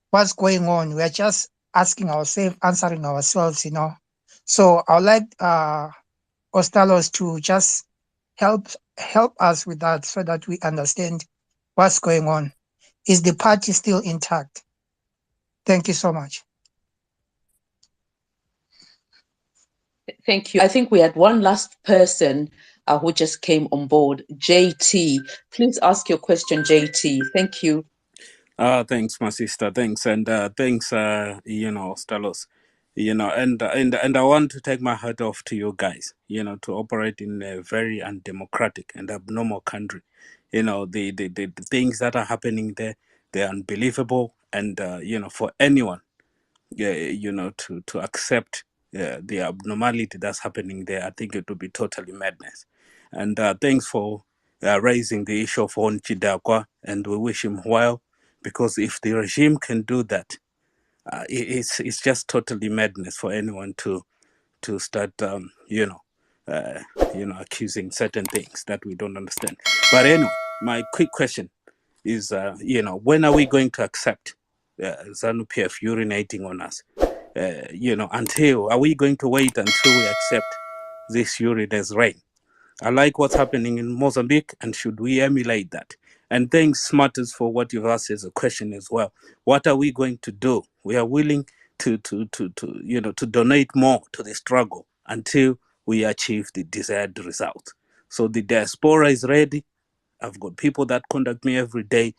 what's going on. We are just asking ourselves, answering ourselves, So I would like Ostalos to just help us with that, so that we understand what's going on. Is the party still intact? Thank you so much. Thank you. I think we had one last person who just came on board, JT. Please ask your question, JT. Thank you. Thanks, my sister. Thanks, and thanks, Stalos. And I want to take my hat off to you guys. To operate in a very undemocratic and abnormal country. The things that are happening there, they're unbelievable. And for anyone, to accept the abnormality that's happening there, I think it would be totally madness. And thanks for raising the issue of Hon Chidakwa, and we wish him well, because if the regime can do that, it's just totally madness for anyone to start, accusing certain things that we don't understand. But anyway, my quick question is, when are we going to accept ZANU-PF urinating on us? Are we going to wait until we accept this urine as rain? I like what's happening in Mozambique, and should we emulate that? And thanks, Smarters, for what you've asked as a question as well. What are we going to do? We are willing to donate more to the struggle until we achieve the desired result. So the diaspora is ready. I've got people that contact me every day.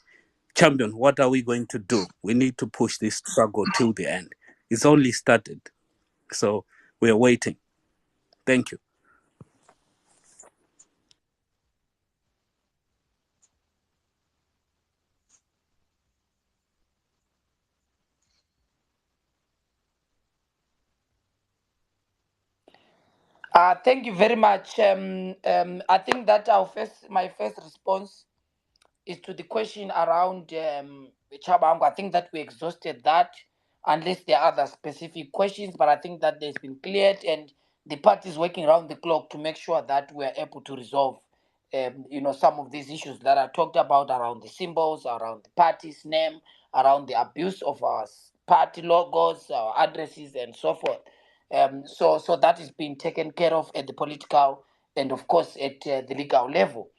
Champion, what are we going to do? We need to push this struggle till the end. It's only started. So we are waiting. Thank you. Thank you very much. I think that my first response is to the question around Chabango. I think that we exhausted that, unless there are other specific questions, but I think that there's been cleared, and the party is working around the clock to make sure that we are able to resolve some of these issues that I talked about around the symbols, around the party's name, around the abuse of our party logos, our addresses, and so forth. So that is being taken care of at the political and, of course, at the legal level.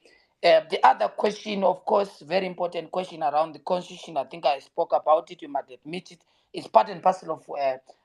The other question, of course, very important question around the constitution, I think I spoke about it, you might admit it, is part and parcel of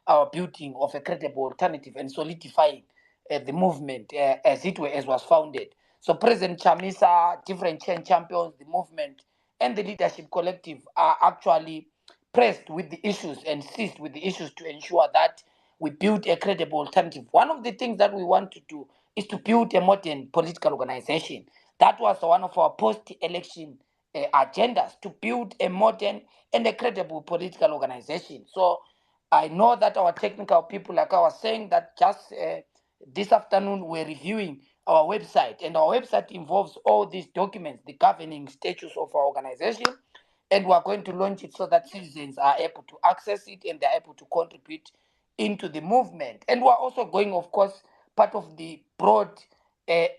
our building of a credible alternative and solidifying the movement as it were, as was founded. So President Chamisa, different change champions, the movement, and the leadership collective are actually pressed with the issues and seized with the issues to ensure that we build a credible alternative. One of the things that we want to do is to build a modern political organization. That was one of our post-election agendas, to build a modern and a credible political organization. So I know that our technical people, like I was saying, that just this afternoon we're reviewing our website, and our website involves all these documents, the governing statutes of our organization, and we're going to launch it so that citizens are able to access it and they're able to contribute into the movement. And we're also going, of course, part of the broad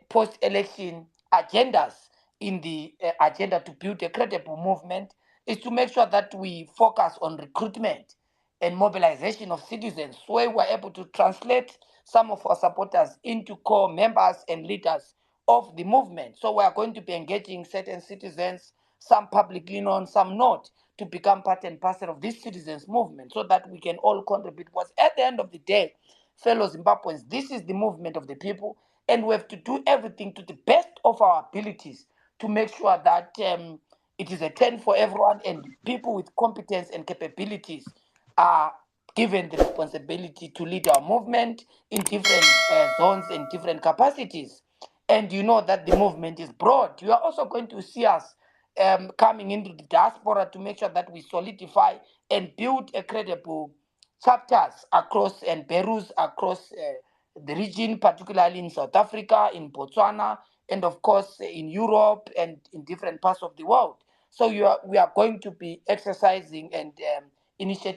post-election agendas in the agenda to build a credible movement is to make sure that we focus on recruitment and mobilization of citizens, where we're able to translate some of our supporters into core members and leaders of the movement. So we are going to be engaging certain citizens, some publicly known, some not, to become part and parcel of this citizens movement so that we can all contribute. Because at the end of the day, fellow Zimbabweans, this is the movement of the people, and we have to do everything to the best of our abilities to make sure that it is a turn for everyone, and people with competence and capabilities are given the responsibility to lead our movement in different zones and different capacities. And you know that the movement is broad. You are also going to see us coming into the diaspora to make sure that we solidify and build a credible chapters across and bureaus across the region, particularly in South Africa, in Botswana, and of course in Europe and in different parts of the world. So we are going to be exercising and initiating